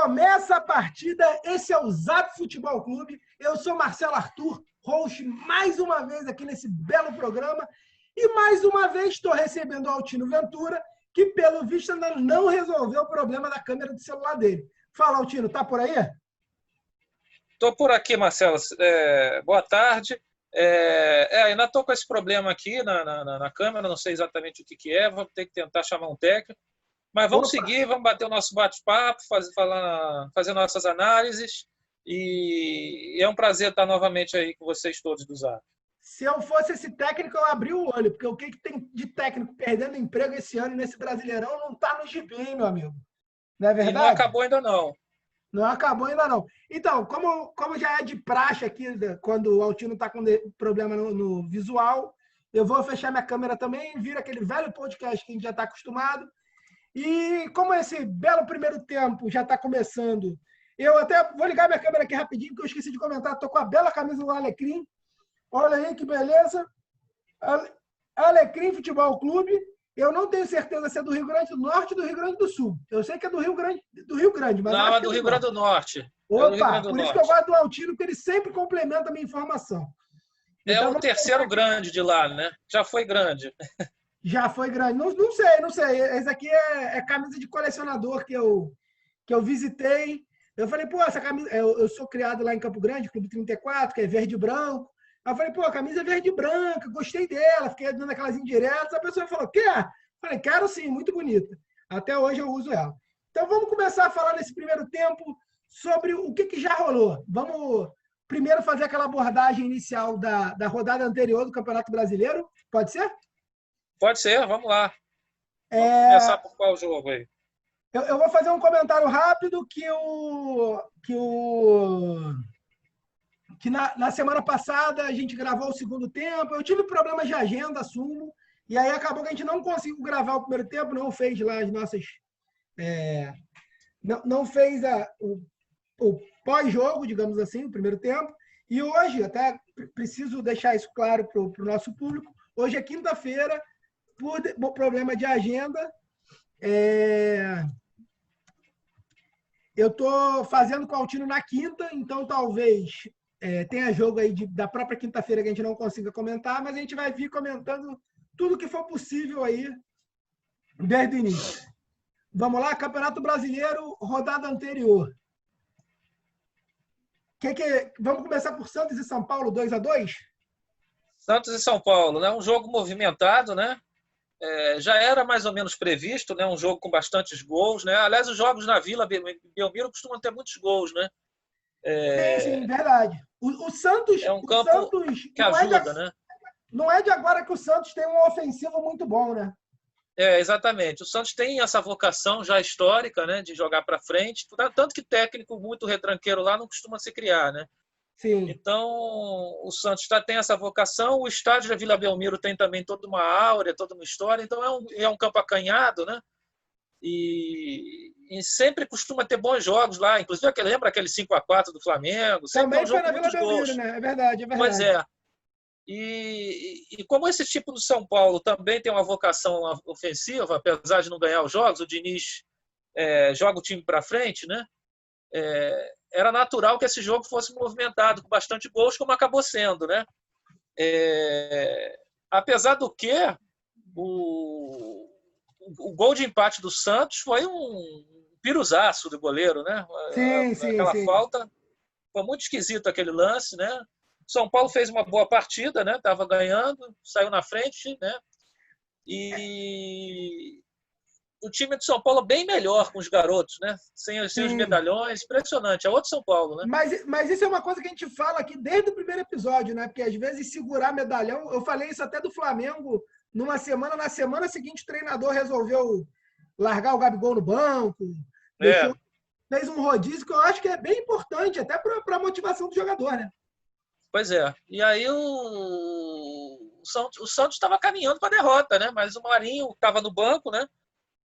Começa a partida, esse é o Zap Futebol Clube. Eu sou Marcelo Arthur, host mais uma vez aqui nesse belo programa. E mais uma vez estou recebendo o Altino Ventura, que pelo visto ainda não resolveu o problema da câmera do celular dele. Fala, Altino, tá por aí? Estou por aqui, Marcelo. Boa tarde. Ainda estou com esse problema aqui na câmera, não sei exatamente o que é, vou ter que tentar chamar um técnico. Mas vamos seguir, vamos bater o nosso bate-papo, fazer nossas análises. E é um prazer estar novamente aí com vocês todos do Zap. Se eu fosse esse técnico, eu abri o olho, porque o que tem de técnico perdendo emprego esse ano nesse Brasileirão não está no gibi, hein, meu amigo? Não é verdade? E não acabou ainda não. Não acabou ainda não. Então, como já é de praxe aqui, quando o Altino está com problema no visual, eu vou fechar minha câmera também, vira aquele velho podcast que a gente já está acostumado. E como esse belo primeiro tempo já está começando, eu até vou ligar minha câmera aqui rapidinho, porque eu esqueci de comentar. Estou com a bela camisa do Alecrim. Olha aí que beleza. Alecrim Futebol Clube. Eu não tenho certeza se é do Rio Grande do Norte ou do Rio Grande do Sul. Eu sei que é do Rio Grande, mas não, é do Rio Grande do Norte. Opa, por isso que eu gosto do Altino, porque ele sempre complementa a minha informação. Então, é o terceiro grande de lá, né? Já foi grande. Já foi grande. Não sei. Esse aqui é camisa de colecionador que eu visitei. Eu falei, pô, essa camisa... Eu sou criado lá em Campo Grande, Clube 34, que é verde e branco. Aí eu falei, pô, a camisa é verde e branca, gostei dela. Fiquei dando aquelas indiretas. A pessoa falou, quer? Eu falei, quero sim, muito bonita. Até hoje eu uso ela. Então vamos começar a falar nesse primeiro tempo sobre o que já rolou. Vamos primeiro fazer aquela abordagem inicial da rodada anterior do Campeonato Brasileiro. Pode ser? Pode ser, vamos lá. Vamos começar por qual jogo aí? Eu vou fazer um comentário rápido que na semana passada a gente gravou o segundo tempo. Eu tive problemas de agenda, assumo, e aí acabou que a gente não conseguiu gravar o primeiro tempo, não fez lá as nossas... não fez o pós-jogo, digamos assim, o primeiro tempo. E hoje, até preciso deixar isso claro para o nosso público, hoje é quinta-feira, por problema de agenda, eu estou fazendo com o Altino na quinta, então talvez tenha jogo aí da própria quinta-feira que a gente não consiga comentar, mas a gente vai vir comentando tudo que for possível aí desde o início. Vamos lá, Campeonato Brasileiro, rodada anterior. Vamos começar por Santos e São Paulo, 2-2? Santos e São Paulo, né? Um jogo movimentado, né? Já era mais ou menos previsto, né? Um jogo com bastantes gols, né? Aliás, os jogos na Vila Belmiro costumam ter muitos gols, né? Sim, verdade. O Santos, é um campo que ajuda, né? Não é de agora que o Santos tem um ofensivo muito bom, né? Exatamente. O Santos tem essa vocação já histórica, né, de jogar para frente, tanto que técnico muito retranqueiro lá não costuma se criar, né? Sim. Então, o Santos tem essa vocação, o estádio da Vila Belmiro tem também toda uma áurea, toda uma história, então é um campo acanhado, né? E sempre costuma ter bons jogos lá, inclusive lembra aquele 5-4 do Flamengo, sempre também é um jogo foi com na muitos Vila Belmiro, gols. né? É verdade. Pois é. E como esse tipo do São Paulo também tem uma vocação ofensiva, apesar de não ganhar os jogos, o Diniz joga o time para frente, né? Era natural que esse jogo fosse movimentado, com bastante gols, como acabou sendo, né? Apesar do que, o gol de empate do Santos foi um piruzaço do goleiro, né? Sim. Aquela falta, foi muito esquisito aquele lance, né? São Paulo fez uma boa partida, né? Estava ganhando, saiu na frente, né? E o time de São Paulo bem melhor com os garotos, né? Sem os medalhões, impressionante. É outro São Paulo, né? Mas isso é uma coisa que a gente fala aqui desde o primeiro episódio, né? Porque às vezes segurar medalhão, eu falei isso até do Flamengo numa semana, na semana seguinte o treinador resolveu largar o Gabigol no banco, fez um rodízio que eu acho que é bem importante, até para a motivação do jogador, né? Pois é. E aí o Santos estava caminhando para a derrota, né? Mas o Marinho estava no banco, né?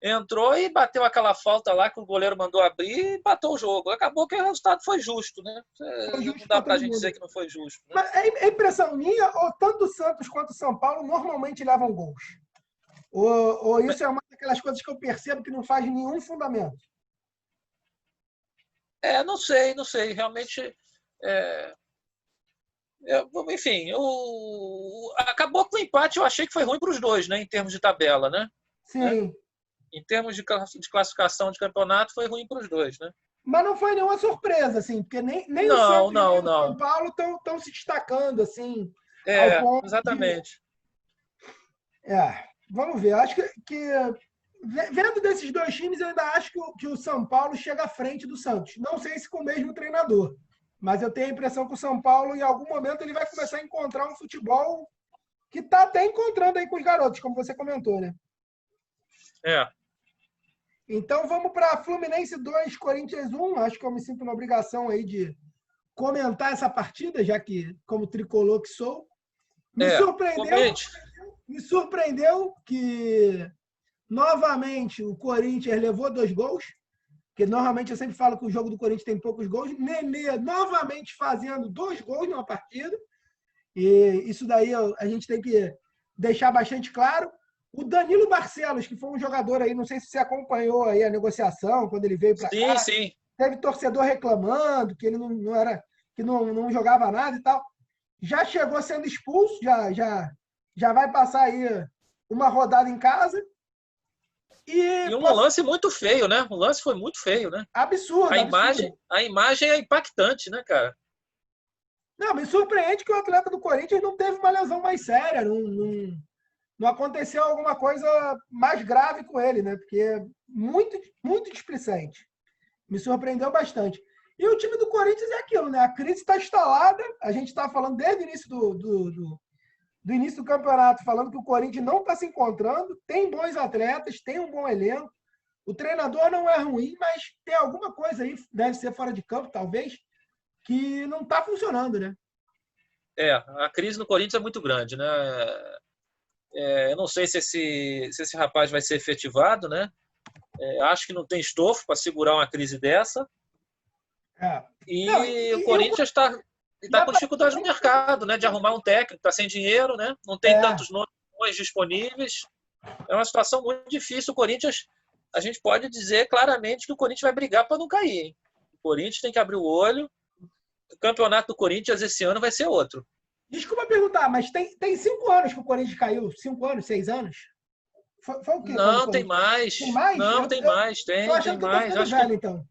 Entrou e bateu aquela falta lá que o goleiro mandou abrir e empatou o jogo. Acabou que o resultado foi justo, né? Não dá para a gente dizer que não foi justo. Né? Mas é impressão minha, ou tanto o Santos quanto o São Paulo normalmente levam gols? Ou isso é uma daquelas coisas que eu percebo que não faz nenhum fundamento? Não sei, não sei. Realmente, enfim, acabou com o empate. Eu achei que foi ruim para os dois, né, em termos de tabela, né? Sim. Em termos de classificação de campeonato, foi ruim para os dois, né? Mas não foi nenhuma surpresa, assim, porque nem o Não, Santos nem não, o São não. Paulo estão se destacando, assim, ao ponto de. Exatamente. Vamos ver. Acho vendo desses dois times, eu ainda acho que o São Paulo chega à frente do Santos. Não sei se com o mesmo treinador, mas eu tenho a impressão que o São Paulo, em algum momento, ele vai começar a encontrar um futebol que está até encontrando aí com os garotos, como você comentou, né? Então vamos para Fluminense 2, Corinthians 1. Acho que eu me sinto na obrigação aí de comentar essa partida, já que, como tricolor que sou, me surpreendeu que novamente o Corinthians levou 2 gols, que normalmente eu sempre falo que o jogo do Corinthians tem poucos gols. Nenê novamente fazendo 2 gols numa partida, e isso daí a gente tem que deixar bastante claro. O Danilo Barcelos, que foi um jogador aí, não sei se você acompanhou aí a negociação, quando ele veio para cá, Sim. teve torcedor reclamando que ele não jogava nada e tal. Já chegou sendo expulso, já vai passar aí uma rodada em casa. E um lance muito feio, né? O lance foi muito feio, né? Absurdo. A imagem é impactante, né, cara? Não, me surpreende que o atleta do Corinthians não teve uma lesão mais séria, não aconteceu alguma coisa mais grave com ele, né? Porque é muito, muito displicente. Me surpreendeu bastante. E o time do Corinthians é aquilo, né? A crise está instalada. A gente está falando desde o início do início do campeonato, falando que o Corinthians não está se encontrando. Tem bons atletas, tem um bom elenco. O treinador não é ruim, mas tem alguma coisa aí, deve ser fora de campo, talvez, que não está funcionando, né? A crise no Corinthians é muito grande, né? Eu não sei se esse rapaz vai ser efetivado, né? Acho que não tem estofo para segurar uma crise dessa. O Corinthians está com dificuldade no mercado, né? De arrumar um técnico, está sem dinheiro, né? Não tem tantos nomes disponíveis. É uma situação muito difícil. O Corinthians, a gente pode dizer claramente que o Corinthians vai brigar para não cair, hein? O Corinthians tem que abrir o olho. O campeonato do Corinthians esse ano vai ser outro. Desculpa perguntar, mas tem 5 anos que o Corinthians caiu? 5 anos, 6 anos? Foi o quê? Não, tem mais. Tem mais? Não, tem mais. Tô achando que eu tô ficando velho, então.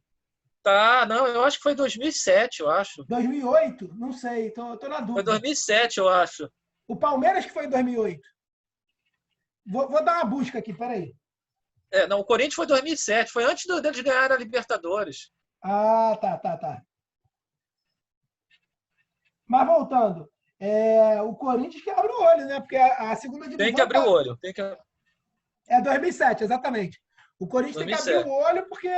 Tá, não, eu acho que foi 2007, eu acho. 2008? Não sei, tô na dúvida. Foi 2007, eu acho. O Palmeiras que foi em 2008. Vou dar uma busca aqui, peraí. Não, o Corinthians foi 2007, foi antes deles ganharem a Libertadores. Ah, tá. Mas voltando, o Corinthians que abre o olho, né? Porque a segunda divisão... Tem que abrir o olho. É 2007, exatamente. O Corinthians 2007. Tem que abrir o olho porque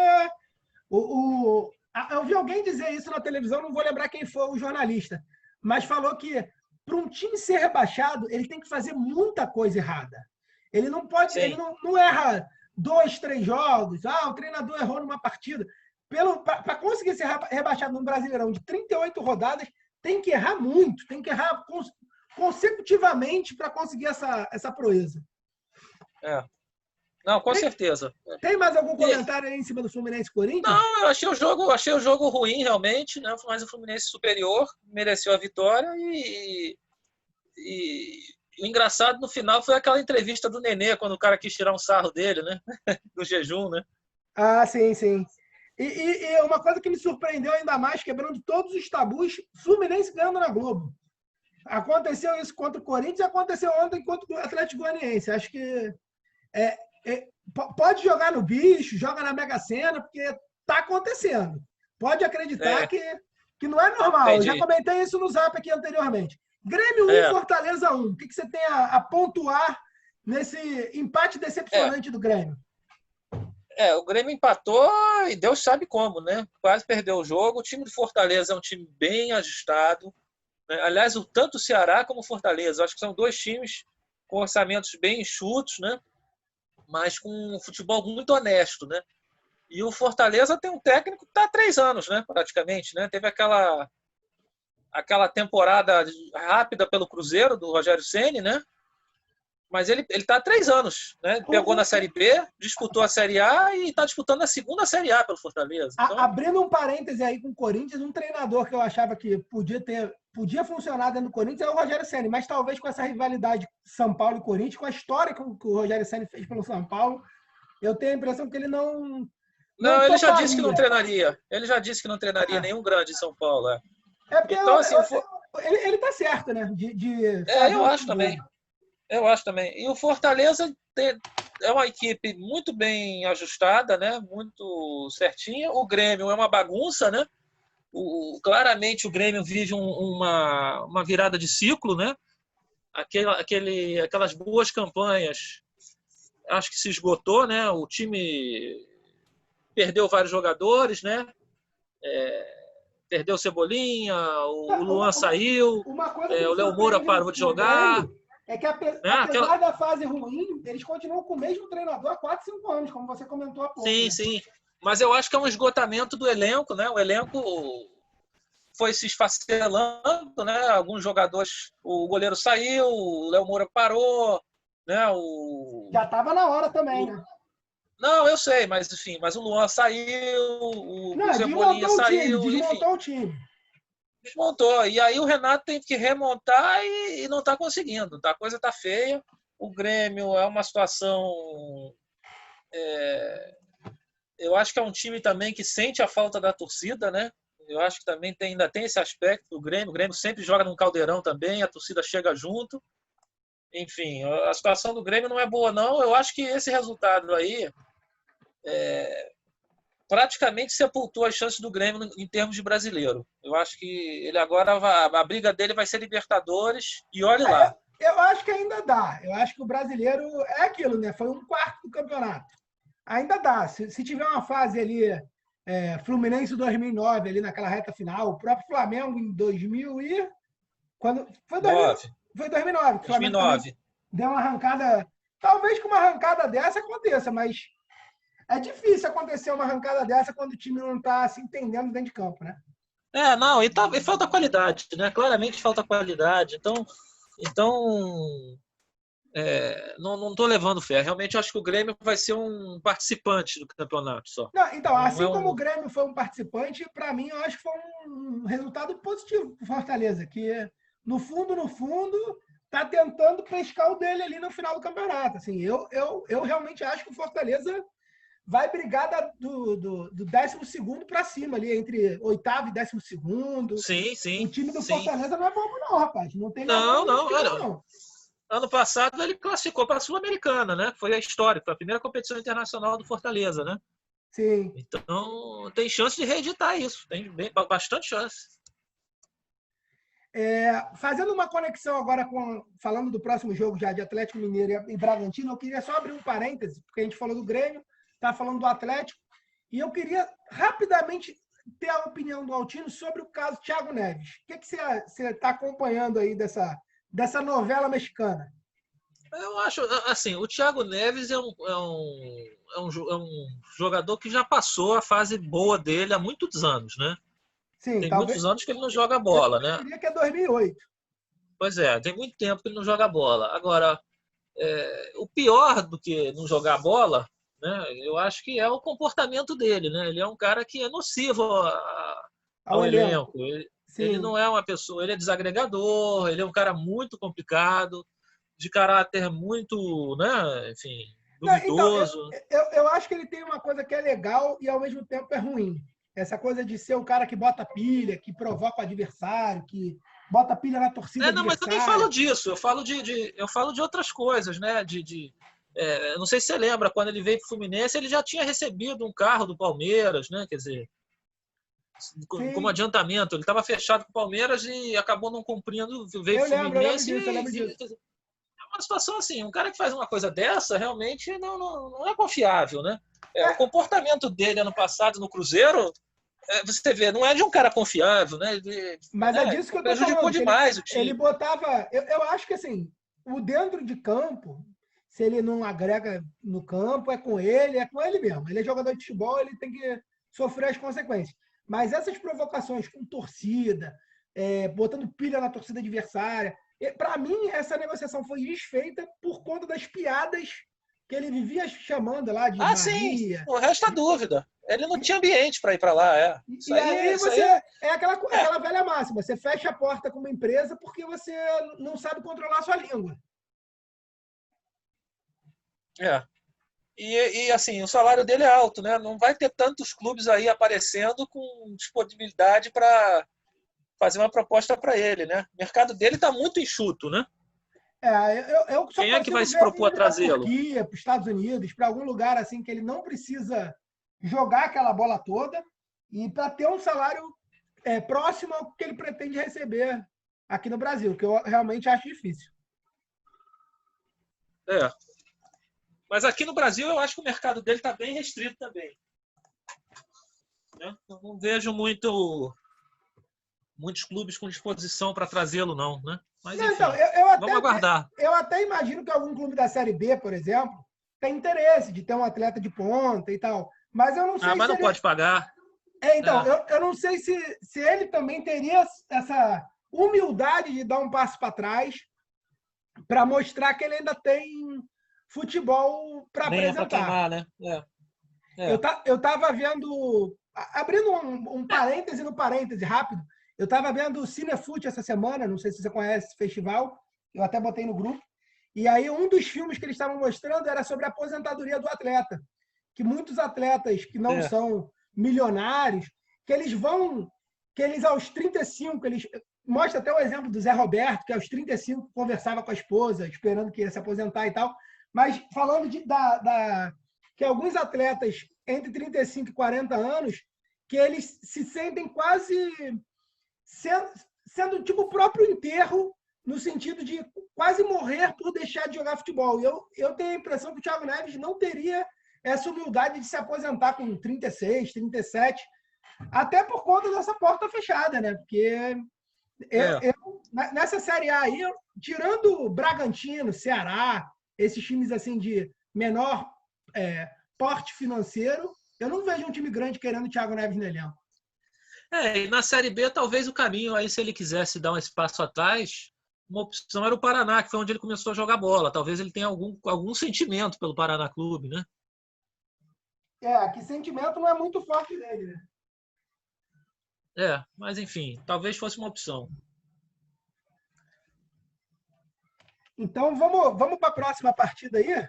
eu vi alguém dizer isso na televisão, não vou lembrar quem foi o jornalista, mas falou que para um time ser rebaixado, ele tem que fazer muita coisa errada. Ele não pode, ele não erra 2, 3 jogos. O treinador errou numa partida. Para conseguir ser rebaixado num Brasileirão de 38 rodadas, tem que errar muito, tem que errar consecutivamente para conseguir essa proeza. Não, com certeza. Tem mais algum comentário aí em cima do Fluminense Corinthians? Não, eu achei o jogo ruim, realmente, né? Mas o Fluminense superior, mereceu a vitória e o engraçado no final foi aquela entrevista do Nenê, quando o cara quis tirar um sarro dele, né? Do jejum, né? Sim. E uma coisa que me surpreendeu ainda mais, quebrando todos os tabus, Fluminense ganhando na Globo. Aconteceu isso contra o Corinthians e aconteceu ontem contra o Atlético Goianiense. Acho que pode jogar no bicho, joga na Mega Sena, porque está acontecendo. Pode acreditar que não é normal. Entendi. Eu já comentei isso no Zap aqui anteriormente. Grêmio 1, Fortaleza 1. O que você tem a pontuar nesse empate decepcionante do Grêmio? O Grêmio empatou e Deus sabe como, né? Quase perdeu o jogo. O time do Fortaleza é um time bem ajustado, né? Aliás, tanto o Ceará como o Fortaleza. Acho que são 2 times com orçamentos bem enxutos, né? Mas com um futebol muito honesto, né? E o Fortaleza tem um técnico que está há 3 anos, né? Praticamente, né? Teve aquela temporada rápida pelo Cruzeiro, do Rogério Ceni, né? Mas ele está há 3 anos, né? Pegou na Série B, disputou a Série A e está disputando a segunda Série A pelo Fortaleza. Então... Abrindo um parêntese aí com o Corinthians, um treinador que eu achava que podia funcionar dentro do Corinthians é o Rogério Ceni, mas talvez com essa rivalidade São Paulo e Corinthians, com a história que o Rogério Ceni fez pelo São Paulo, eu tenho a impressão que ele não ele já disse que não treinaria. Ele já disse que não treinaria nenhum grande em São Paulo. Porque então, assim, ele tá certo, né? Eu acho também. Eu acho também. E o Fortaleza é uma equipe muito bem ajustada, né? Muito certinha. O Grêmio é uma bagunça, né? Claramente o Grêmio vive uma virada de ciclo, né? Aquelas boas campanhas, acho que se esgotou, né? O time perdeu vários jogadores, né? Perdeu o Cebolinha, o Luan saiu, o Léo Moura parou de jogar. É que apesar da fase ruim, eles continuam com o mesmo treinador há 4, 5 anos, como você comentou há pouco. Sim, né? sim. Mas eu acho que é um esgotamento do elenco, né? O elenco foi se esfacelando, né? Alguns jogadores, o goleiro saiu, o Léo Moura parou, né? Já estava na hora também, né? Não, eu sei, mas enfim, mas o Luan saiu, o Cebolinha saiu, desmontou o time. Desmontou. E aí o Renato tem que remontar e não está conseguindo. A coisa está feia. O Grêmio é uma situação... eu acho que é um time também que sente a falta da torcida, né? Eu acho que também ainda tem esse aspecto do Grêmio. O Grêmio sempre joga num caldeirão também, a torcida chega junto. Enfim, a situação do Grêmio não é boa, não. Eu acho que esse resultado aí praticamente sepultou as chances do Grêmio em termos de brasileiro. Eu acho que ele agora, a briga dele vai ser Libertadores e olhe lá. Eu acho que ainda dá. Eu acho que o brasileiro é aquilo, né? Foi 1/4 do campeonato. Ainda dá. Se tiver uma fase ali, Fluminense 2009, ali naquela reta final, o próprio Flamengo em 2000 e... Foi 2009. 2009. Deu uma arrancada... Talvez com uma arrancada dessa aconteça, mas é difícil acontecer uma arrancada dessa quando o time não está se entendendo dentro de campo, né? E falta qualidade, né? Claramente falta qualidade. Então não estou levando fé. Realmente acho que o Grêmio vai ser um participante do campeonato só. Não, então, assim como o Grêmio foi um participante, para mim, eu acho que foi um resultado positivo para o Fortaleza, que no fundo, está tentando pescar o dele ali no final do campeonato. Assim, eu realmente acho que o Fortaleza vai brigar do 12º para cima, ali, entre 8º e 12º. Sim. O time do Fortaleza não é bobo, não, rapaz. Não tem nada. Não. Ano passado ele classificou para a Sul-Americana, né? Foi a história, foi a primeira competição internacional do Fortaleza, né? Sim. Então tem chance de reeditar isso, tem bastante chance. Fazendo uma conexão agora falando do próximo jogo já de Atlético Mineiro e Bragantino, eu queria só abrir um parêntese, porque a gente falou do Grêmio, está falando do Atlético, e eu queria rapidamente ter a opinião do Altino sobre o caso Thiago Neves. O que você está acompanhando aí dessa novela mexicana? Eu acho, assim, o Thiago Neves é um jogador que já passou a fase boa dele há muitos anos, né? Sim, tem muitos anos que ele não joga bola, né? Eu diria que é 2008. Pois tem muito tempo que ele não joga bola. Agora, o pior do que não jogar bola, né? Eu acho que é o comportamento dele, né? Ele é um cara que é nocivo ao elenco. Ele não é uma pessoa, ele é desagregador, ele é um cara muito complicado, de caráter muito, né? Enfim, duvidoso. Então, eu acho que ele tem uma coisa que é legal e ao mesmo tempo é ruim. Essa coisa de ser o cara que bota pilha, que provoca o adversário, que bota pilha na torcida. Não, mas eu nem falo disso. Eu falo de outras coisas, né? Não sei se você lembra, quando ele veio para o Fluminense, ele já tinha recebido um carro do Palmeiras, né? Quer dizer, como adiantamento. Ele estava fechado com o Palmeiras e acabou não cumprindo, veio para o Fluminense. Eu lembro disso. É uma situação assim, um cara que faz uma coisa dessa realmente não é confiável, né? O comportamento dele ano passado no Cruzeiro, você vê, não é de um cara confiável, né? Mas é disso que eu tô falando. Prejudicou demais o time. Ele botava... Eu acho que assim, o dentro de campo, se ele não agrega no campo, é com ele mesmo. Ele é jogador de futebol, ele tem que sofrer as consequências. Mas essas provocações com torcida, botando pilha na torcida adversária, Para mim, essa negociação foi desfeita por conta das piadas que ele vivia chamando lá de Sim, Maria. não resta dúvida. Ele não tinha ambiente para ir para lá, E aí você é aquela velha máxima, você fecha a porta com uma empresa porque você não sabe controlar a sua língua. E assim, o salário dele é alto, né? Não vai ter tantos clubes aí aparecendo com disponibilidade para fazer uma proposta para ele, né? O mercado dele está muito enxuto, né? Eu só Quem é que vai se propor a trazê-lo? Para Turquia, para os Estados Unidos, para algum lugar assim que ele não precisa jogar aquela bola toda e para ter um salário próximo ao que ele pretende receber aqui no Brasil, que eu realmente acho difícil. Mas aqui no Brasil eu acho que o mercado dele está bem restrito também. Né? Eu não vejo muitos clubes com disposição para trazê-lo, não. Né? Mas enfim, então, vamos aguardar. Eu até imagino que algum clube da Série B, por exemplo, tem interesse de ter um atleta de ponta e tal. Mas eu não sei mas não pode pagar. Então, eu não sei se ele também teria essa humildade de dar um passo para trás para mostrar que ele ainda tem futebol para apresentar. Pra queimar, né? Eu estava vendo, abrindo um parêntese no parêntese rápido, eu estava vendo o Cinefute essa semana, não sei se você conhece esse festival, eu até botei no grupo, e aí um dos filmes que eles estavam mostrando era sobre a aposentadoria do atleta, que muitos atletas que não são milionários, que eles aos 35, eles mostra até o exemplo do Zé Roberto, que aos 35 conversava com a esposa, esperando que ia se aposentar e tal, mas falando que alguns atletas entre 35 e 40 anos, que eles se sentem quase sendo tipo o próprio enterro, no sentido de quase morrer por deixar de jogar futebol. E eu tenho a impressão que o Thiago Neves não teria essa humildade de se aposentar com 36, 37, até por conta dessa porta fechada, né? Porque nessa Série A aí, tirando Bragantino, Ceará, esses times assim de menor porte financeiro, eu não vejo um time grande querendo o Thiago Neves no elenco. E na Série B, talvez o caminho aí, se ele quisesse dar um espaço atrás, uma opção era o Paraná, que foi onde ele começou a jogar bola. Talvez ele tenha algum sentimento pelo Paraná Clube, né? Que sentimento não é muito forte dele, né? Mas enfim, talvez fosse uma opção. Então vamos para a próxima partida aí,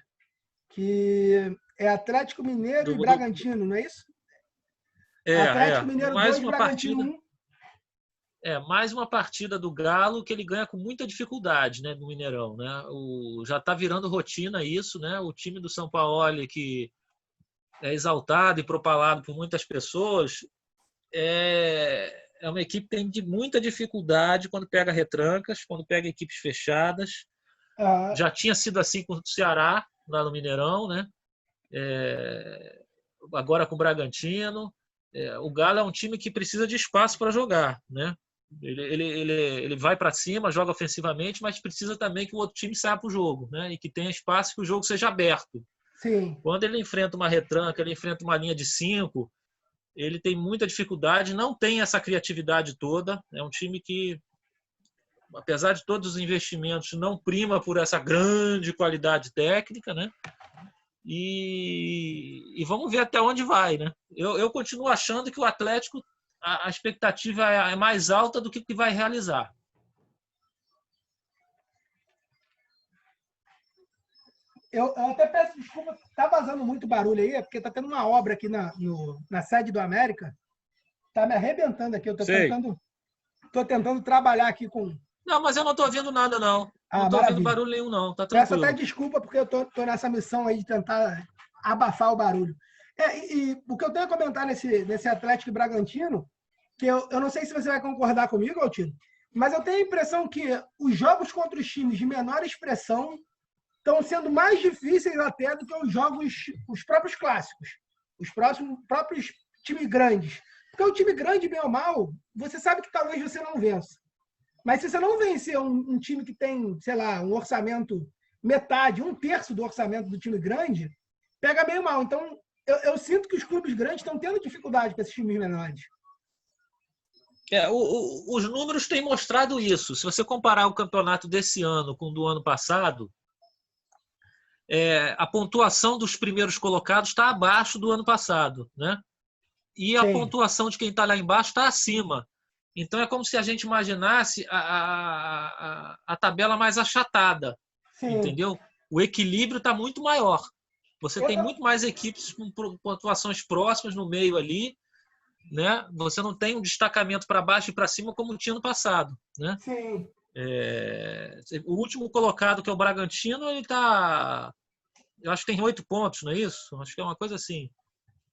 que é Atlético Mineiro e Bragantino, não é isso? Atlético Mineiro mais 2, uma Bragantino partida, 1. Mais uma partida do Galo que ele ganha com muita dificuldade, né, no Mineirão, né? Já está virando rotina isso, né? O time do São Paulo, que é exaltado e propalado por muitas pessoas, é uma equipe que tem muita dificuldade quando pega retrancas, quando pega equipes fechadas. Já tinha sido assim com o Ceará, lá no Mineirão, né? Agora com o Bragantino. O Galo é um time que precisa de espaço para jogar, né? Ele vai para cima, joga ofensivamente, mas precisa também que o outro time saia para o jogo, né? E que tenha espaço, que o jogo seja aberto. Sim. Quando ele enfrenta uma retranca, ele enfrenta uma linha de 5, ele tem muita dificuldade, não tem essa criatividade toda. É um time que, apesar de todos os investimentos, não prima por essa grande qualidade técnica, né? E vamos ver até onde vai, né? Eu continuo achando que o Atlético, a expectativa é mais alta do que o que vai realizar. Eu até peço desculpa, tá vazando muito barulho aí, porque tá tendo uma obra aqui na sede do América. Tá me arrebentando aqui, eu tô tentando trabalhar aqui com... Não, mas eu não tô ouvindo nada, não. Não tô ouvindo barulho nenhum, não. Tá tranquilo. Peço até desculpa, porque eu tô nessa missão aí de tentar abafar o barulho. E o que eu tenho a comentar nesse Atlético e Bragantino, que eu não sei se você vai concordar comigo, Altino, mas eu tenho a impressão que os jogos contra os times de menor expressão estão sendo mais difíceis até do que os próprios clássicos, os próprios times grandes. Porque o time grande, bem ou mal, você sabe que talvez você não vença. Mas se você não vencer um time que tem, sei lá, um orçamento metade, 1/3 do orçamento do time grande, pega meio mal. Então, eu sinto que os clubes grandes estão tendo dificuldade com esses times menores. Os números têm mostrado isso. Se você comparar o campeonato desse ano com o do ano passado, a pontuação dos primeiros colocados está abaixo do ano passado, né? E a pontuação de quem está lá embaixo está acima. Então é como se a gente imaginasse a tabela mais achatada, entendeu? O equilíbrio está muito maior. Você tem muito mais equipes com pontuações próximas no meio ali, né? Você não tem um destacamento para baixo e para cima como tinha no passado, né? Sim. O último colocado, que é o Bragantino, ele tá, eu acho que tem 8 pontos, não é isso? Acho que é uma coisa assim.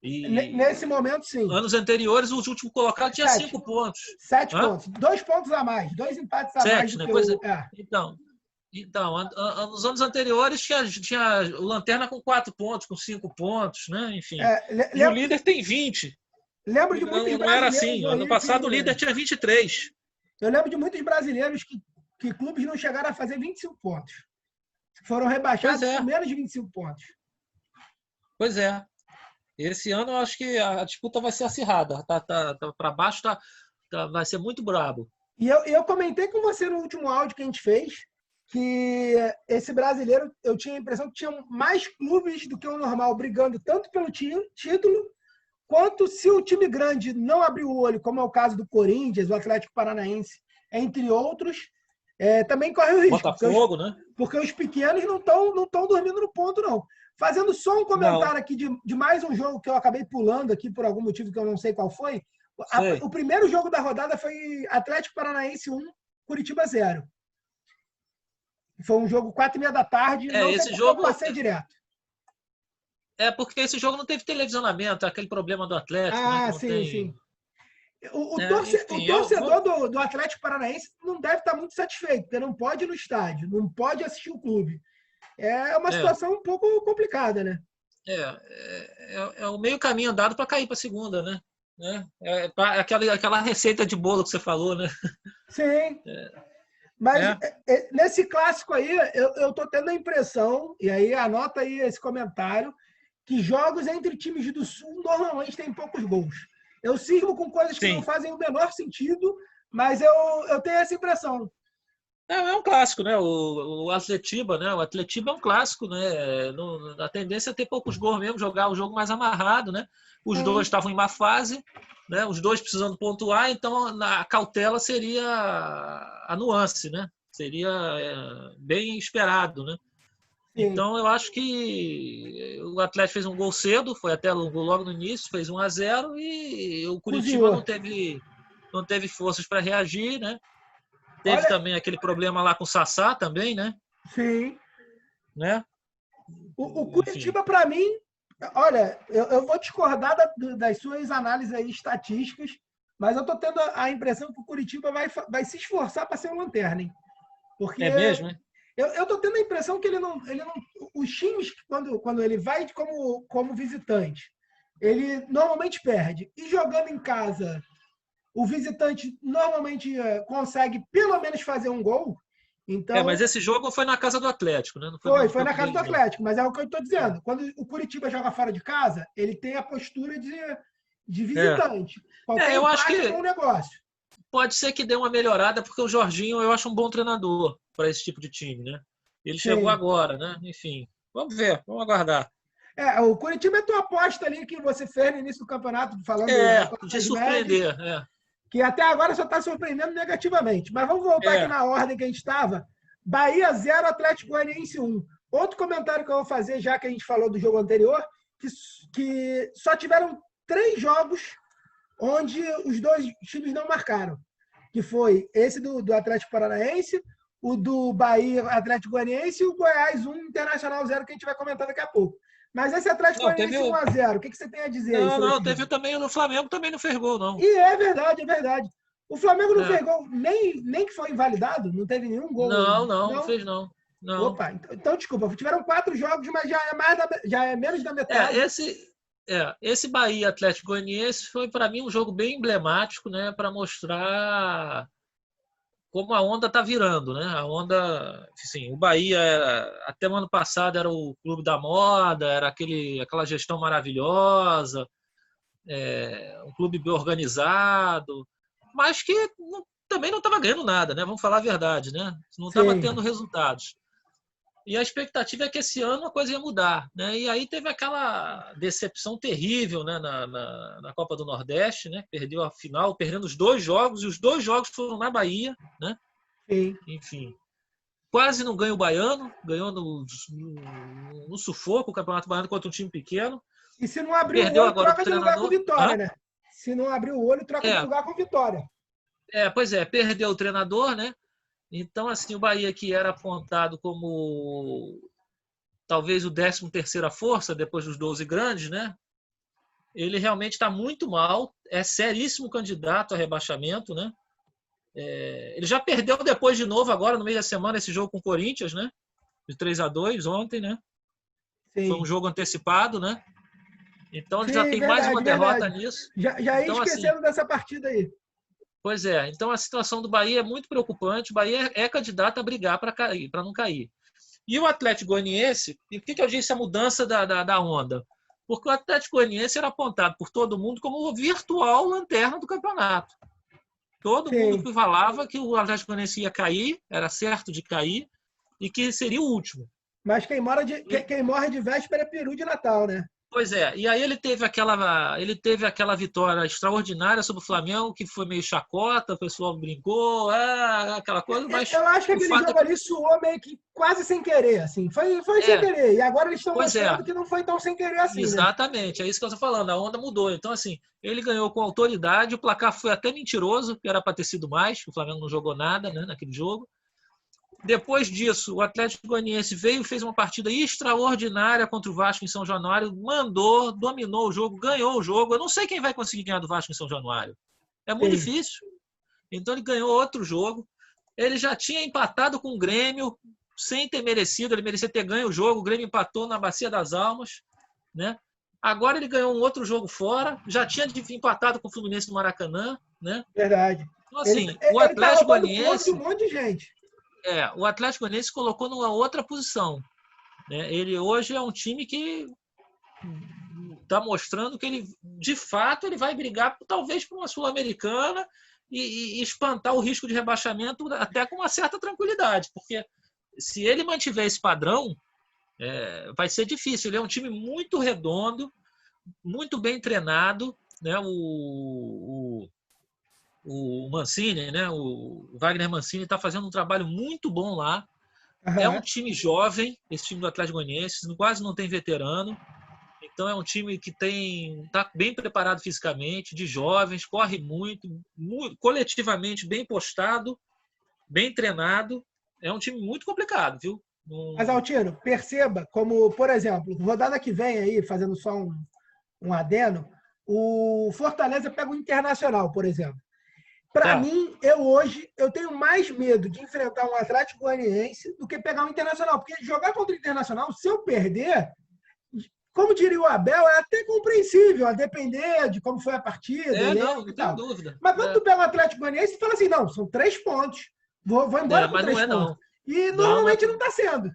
E nesse momento, sim. Anos anteriores, o último colocado tinha 5 pontos. 7 pontos. 2 pontos a mais. 2 empates a 7, mais do né? que Pois o... Então, nos anos anteriores tinha o Lanterna com 4 pontos, com 5 pontos, né? Enfim. E o líder tem 20. Lembro de muitos não era assim. Ano passado o líder tinha 23. Eu lembro de muitos brasileiros que clubes não chegaram a fazer 25 pontos. Foram rebaixados com menos de 25 pontos. Pois é. Esse ano eu acho que a disputa vai ser acirrada. Tá para baixo, vai ser muito brabo. E eu comentei com você no último áudio que a gente fez que esse brasileiro, eu tinha a impressão que tinha mais clubes do que o normal brigando tanto pelo título, quanto se o time grande não abrir o olho, como é o caso do Corinthians, o Atlético Paranaense, entre outros, também corre o risco. Botafogo, né? Porque os pequenos não estão dormindo no ponto, não. Fazendo só um comentário aqui de mais um jogo que eu acabei pulando aqui por algum motivo que eu não sei qual foi. O primeiro jogo da rodada foi Atlético Paranaense 1, Curitiba 0. Foi um jogo 4h30 da tarde. Não esse jogo vai ser direto. Porque esse jogo não teve televisionamento, aquele problema do Atlético. Né, sim. O torcedor do Atlético Paranaense não deve estar muito satisfeito, porque não pode ir no estádio, não pode assistir o clube. É uma situação um pouco complicada, né? É o meio caminho andado para cair para a segunda, né? Aquela receita de bolo que você falou, né? Sim. Mas nesse clássico aí, eu tô tendo a impressão, e aí anota aí esse comentário, que jogos entre times do Sul normalmente têm poucos gols. Eu sirvo com coisas que não fazem o menor sentido, mas eu tenho essa impressão. É um clássico, né? O Atletiba, né? O Atletiba é um clássico, né? A tendência é ter poucos gols mesmo, jogar o jogo mais amarrado, né? Os dois estavam em má fase, né? Os dois precisando pontuar, então a cautela seria a nuance, né? Seria bem esperado, né? Sim. Então eu acho que o Atlético fez um gol cedo, foi até logo no início, fez 1-0 e o Curitiba não teve forças para reagir, né? Teve também aquele problema lá com o Sassá também, né? Sim. Né? O Curitiba, para mim, olha, eu vou discordar das suas análises aí estatísticas, mas eu tô tendo a impressão que o Curitiba vai se esforçar para ser um lanterna, hein? Porque é mesmo, né? Eu tô tendo a impressão que ele não os times, quando ele vai como visitante, ele normalmente perde. E jogando em casa, o visitante normalmente consegue pelo menos fazer um gol. Então, mas esse jogo foi na casa do Atlético, né? Não foi na casa do Atlético, mas é o que eu estou dizendo. Quando o Curitiba joga fora de casa, ele tem a postura de visitante. Eu acho que é um negócio. Pode ser que dê uma melhorada, porque o Jorginho eu acho um bom treinador para esse tipo de time, né? Ele chegou agora, né? Enfim, vamos ver, vamos aguardar. O Curitiba é tua aposta ali que você fez no início do campeonato, falando de surpreender. Que até agora só está surpreendendo negativamente. Mas vamos voltar aqui na ordem que a gente estava. Bahia 0, Atlético Goianiense 1. Outro comentário que eu vou fazer, já que a gente falou do jogo anterior, que só tiveram 3 jogos onde os dois times não marcaram. Que foi esse do Atlético Paranaense, o do Bahia Atlético Goianiense e o Goiás 1, Internacional 0, que a gente vai comentar daqui a pouco. Mas esse Atlético Goianiense 1-0, o que você tem a dizer aí? Não, teve também o Flamengo, também não fez gol, não. E é verdade. O Flamengo não fez gol, nem que foi invalidado, não teve nenhum gol. Não fez não. Opa, então desculpa, tiveram 4 jogos, mas já é menos da metade. Esse Bahia Atlético Goianiense foi para mim um jogo bem emblemático, né, para mostrar como a onda está virando, né? A onda, assim, o Bahia até o ano passado era o clube da moda, era aquela gestão maravilhosa, um clube bem organizado, mas que também não estava ganhando nada, né? Vamos falar a verdade, né? Não estava Sim. tendo resultados. E a expectativa é que esse ano a coisa ia mudar, né? E aí teve aquela decepção terrível, né? na Copa do Nordeste, né? Perdeu a final, perdendo os 2 jogos, e os 2 jogos foram na Bahia, né? Sim. Enfim, quase não ganha o Baiano, ganhou no sufoco o Campeonato Baiano contra um time pequeno. E se não abrir o Perdeu olho, agora o troca de lugar com treinador. Vitória, né? Se não abrir o olho, troca de lugar com Vitória. Pois é, perdeu o treinador, né? Então, assim, o Bahia, que era apontado como talvez o 13ª força, depois dos 12 grandes, né? Ele realmente está muito mal, é seríssimo candidato a rebaixamento, né? Ele já perdeu depois de novo agora, no meio da semana, esse jogo com o Corinthians, né? De 3-2 ontem, né? Sim. Foi um jogo antecipado, né? Então, ele já tem verdade, mais uma derrota nisso. Já ia então, esquecendo assim, dessa partida aí. Pois é, então a situação do Bahia é muito preocupante. O Bahia é candidato a brigar para não cair. E o Atlético Goianiense, e por que eu disse a mudança da onda? Porque o Atlético Goianiense era apontado por todo mundo como o virtual lanterna do campeonato. Todo mundo que falava que o Atlético Goianiense ia cair, era certo de cair, e que seria o último. Mas quem morre de véspera é peru de Natal, né? Pois é, e aí ele teve aquela vitória extraordinária sobre o Flamengo, que foi meio chacota, o pessoal brincou, aquela coisa, mas... Eu acho que aquele jogo ali suou meio que quase sem querer, assim. Foi sem querer, e agora eles estão mostrando que não foi tão sem querer assim, Exatamente, né? É isso que eu estou falando, a onda mudou. Então, assim, ele ganhou com autoridade, o placar foi até mentiroso, que era para ter sido mais, o Flamengo não jogou nada, né, naquele jogo. Depois disso, o Atlético Goianiense veio e fez uma partida extraordinária contra o Vasco em São Januário, dominou o jogo, ganhou o jogo. Eu não sei quem vai conseguir ganhar do Vasco em São Januário. É muito difícil. Então ele ganhou outro jogo. Ele já tinha empatado com o Grêmio, sem ter merecido. Ele merecia ter ganho o jogo. O Grêmio empatou na Bacia das Almas, né? Agora ele ganhou um outro jogo fora. Já tinha empatado com o Fluminense no Maracanã, né? Verdade. Então, assim, o Atlético Goianiense... Ponto de um monte de gente. O Atlético Goianiense colocou numa outra posição, né? Ele hoje é um time que está mostrando que ele, de fato, ele vai brigar talvez por uma Sul-Americana e espantar o risco de rebaixamento até com uma certa tranquilidade, porque se ele mantiver esse padrão, vai ser difícil. Ele é um time muito redondo, muito bem treinado, né? O Mancini, né? O Wagner Mancini está fazendo um trabalho muito bom lá. É um time jovem, esse time do Atlético Goianiense, quase não tem veterano. Então é um time que está bem preparado fisicamente, de jovens, corre muito, coletivamente bem postado, bem treinado. É um time muito complicado, viu? Mas, Altino, perceba como, por exemplo, rodada que vem aí, fazendo só um adeno, o Fortaleza pega o Internacional, por exemplo. Para mim, eu tenho mais medo de enfrentar um Atlético Goianiense do que pegar um Internacional. Porque jogar contra o Internacional, se eu perder, como diria o Abel, é até compreensível, a depender de como foi a partida. Não tenho dúvida. Mas quando tu pega o Atlético Goianiense, tu fala assim, não, são 3 pontos. Vou embora com 3 pontos. Não. E normalmente não está sendo.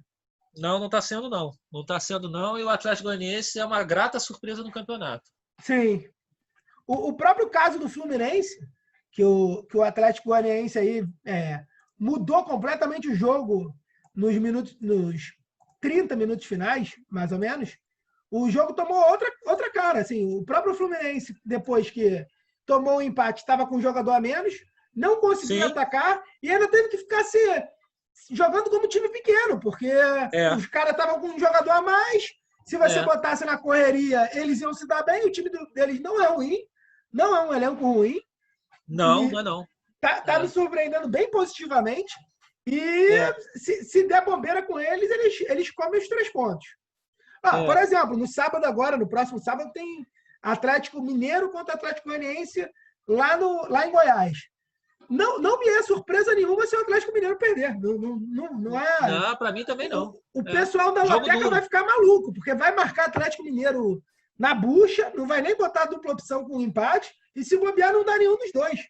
Não está sendo, não. Não está sendo, não. E o Atlético Goianiense é uma grata surpresa no campeonato. Sim. O próprio caso do Fluminense, que o Atlético Goianiense aí mudou completamente o jogo nos 30 minutos finais, mais ou menos. O jogo tomou outra cara. Assim, o próprio Fluminense, depois que tomou o empate, estava com um jogador a menos, não conseguia atacar e ainda teve que ficar jogando como time pequeno, porque os caras estavam com um jogador a mais. Se você botasse na correria, eles iam se dar bem. O time deles não é ruim, não é um elenco ruim. Não. Tá me surpreendendo bem positivamente. E se der bobeira com eles comem os 3 pontos. Por exemplo, no próximo sábado, tem Atlético Mineiro contra Atlético Goianiense lá em Goiás. Não me é surpresa nenhuma se o Atlético Mineiro perder. Não é. Não, para mim também não. O pessoal da Loteca vai ficar maluco, porque vai marcar Atlético Mineiro na bucha, não vai nem botar dupla opção com empate, e se bobear, não dá nenhum dos dois.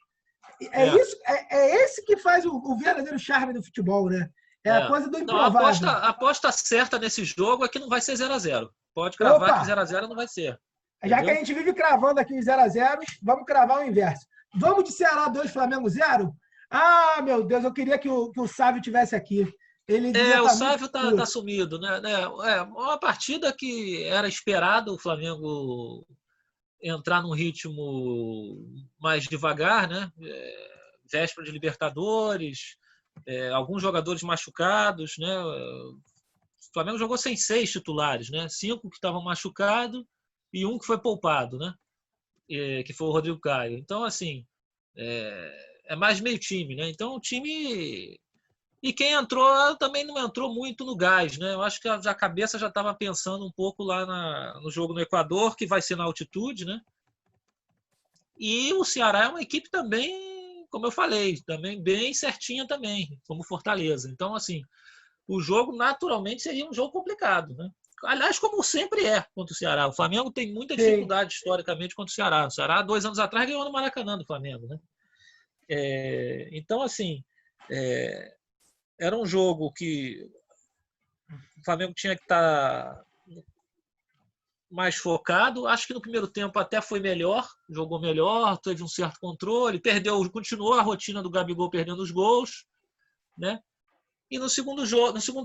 Esse que faz o verdadeiro charme do futebol, né? A coisa do improvável. A aposta certa nesse jogo é que não vai ser 0-0. Pode cravar que 0-0 não vai ser. Já que a gente vive cravando aqui os 0-0, vamos cravar o inverso. Vamos de Ceará 2, Flamengo 0? Ah, meu Deus, eu queria que o Sávio tivesse aqui. Ele devia O estar muito Sávio tá puto. sumido, né? Uma partida que era esperado o Flamengo entrar num ritmo mais devagar, né? Véspera de Libertadores, alguns jogadores machucados, né? O Flamengo jogou sem 6 titulares, né? 5 que estavam machucados e um que foi poupado, né? Que foi o Rodrigo Caio. Então, assim, é mais meio time, né? Então, o time... E quem entrou também não entrou muito no gás, né? Eu acho que a cabeça já estava pensando um pouco lá no jogo no Equador, que vai ser na altitude, né? E o Ceará é uma equipe também, como eu falei, também bem certinha também, como Fortaleza. Então, assim, o jogo naturalmente seria um jogo complicado, né? Aliás, como sempre é contra o Ceará. O Flamengo tem muita Sim. dificuldade historicamente contra o Ceará. O Ceará, 2 anos atrás, ganhou no Maracanã do Flamengo, né? Então, assim, era um jogo que o Flamengo tinha que estar mais focado. Acho que no primeiro tempo até foi melhor, jogou melhor, teve um certo controle, continuou a rotina do Gabigol perdendo os gols, né? E no segundo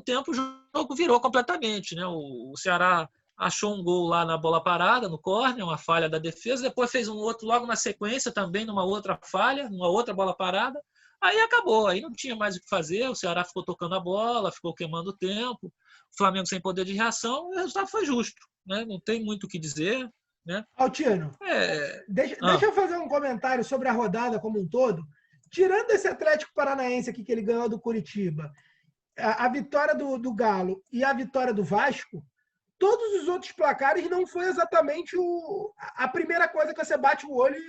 tempo o jogo virou completamente, né? O Ceará achou um gol lá na bola parada, no córner, uma falha da defesa, depois fez um outro logo na sequência também, numa outra falha, numa outra bola parada. Aí acabou, aí não tinha mais o que fazer, o Ceará ficou tocando a bola, ficou queimando o tempo, o Flamengo sem poder de reação, e o resultado foi justo, né? Não tem muito o que dizer, né? Altino, É... deixa eu fazer um comentário sobre a rodada como um todo. Tirando esse Atlético Paranaense aqui que ele ganhou do Curitiba, a vitória do Galo e a vitória do Vasco, todos os outros placares não foi exatamente a primeira coisa que você bate o olho.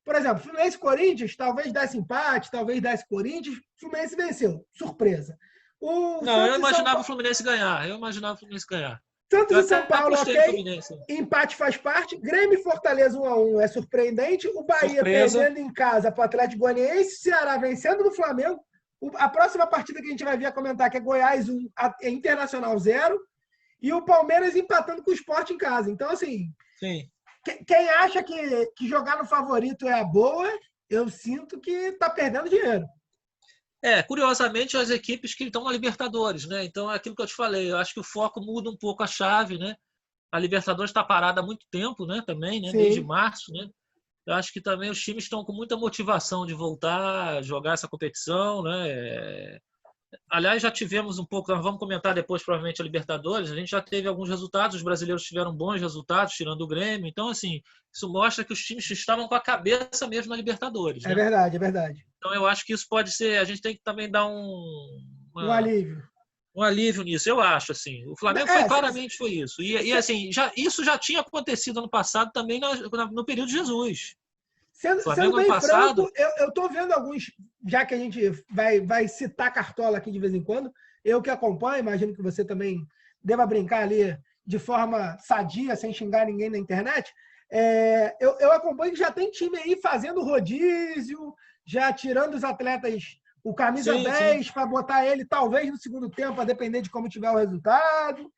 Por exemplo, Fluminense e Corinthians, talvez desse empate, talvez desse Corinthians, Fluminense venceu, surpresa. O Não, eu Santos e São imaginava o Paulo, Fluminense ganhar. Eu imaginava o Fluminense ganhar. Santos Eu e até São Paulo, apostei no ok. Fluminense. Empate faz parte. Grêmio e Fortaleza 1-1 é surpreendente. O Bahia Surpresa. perdendo em casa para o Atlético Goianiense. Ceará vencendo no Flamengo. A próxima partida que a gente vai vir a comentar, que é Goiás 1, Internacional 0. E o Palmeiras empatando com o Sport em casa. Então, assim, Sim. Quem acha que jogar no favorito é a boa, eu sinto que está perdendo dinheiro. Curiosamente, as equipes que estão na Libertadores, né? Então, é aquilo que eu te falei, eu acho que o foco muda um pouco a chave, né? A Libertadores está parada há muito tempo, né? Também, né? Sim. Desde março, né? Eu acho que também os times estão com muita motivação de voltar a jogar essa competição, né? Aliás, já tivemos um pouco, nós vamos comentar depois provavelmente a Libertadores, a gente já teve alguns resultados, os brasileiros tiveram bons resultados, tirando o Grêmio, então assim, isso mostra que os times estavam com a cabeça mesmo na Libertadores, né? É verdade, é verdade. Então eu acho que isso pode ser, a gente tem que também dar um alívio. Um alívio nisso, eu acho, assim. O Flamengo claramente foi isso. E assim, isso já tinha acontecido ano passado também no período de Jesus. Sendo bem franco, eu estou vendo alguns, já que a gente vai citar Cartola aqui de vez em quando, eu que acompanho, imagino que você também deva brincar ali de forma sadia, sem xingar ninguém na internet, eu acompanho que já tem time aí fazendo rodízio, já tirando os atletas o camisa 10 para botar ele talvez no segundo tempo, a depender de como tiver o resultado.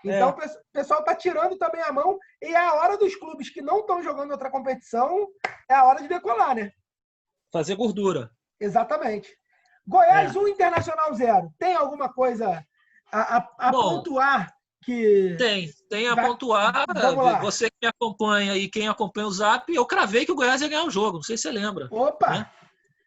Então, o pessoal está tirando também a mão e é a hora dos clubes que não estão jogando outra competição, é a hora de decolar, né? Fazer gordura. Exatamente. Goiás 1, Internacional 0. Tem alguma coisa a pontuar que... Tem a pontuar. Vamos lá. Você que me acompanha e quem acompanha o Zap, eu cravei que o Goiás ia ganhar o jogo. Não sei se você lembra. Opa! Né?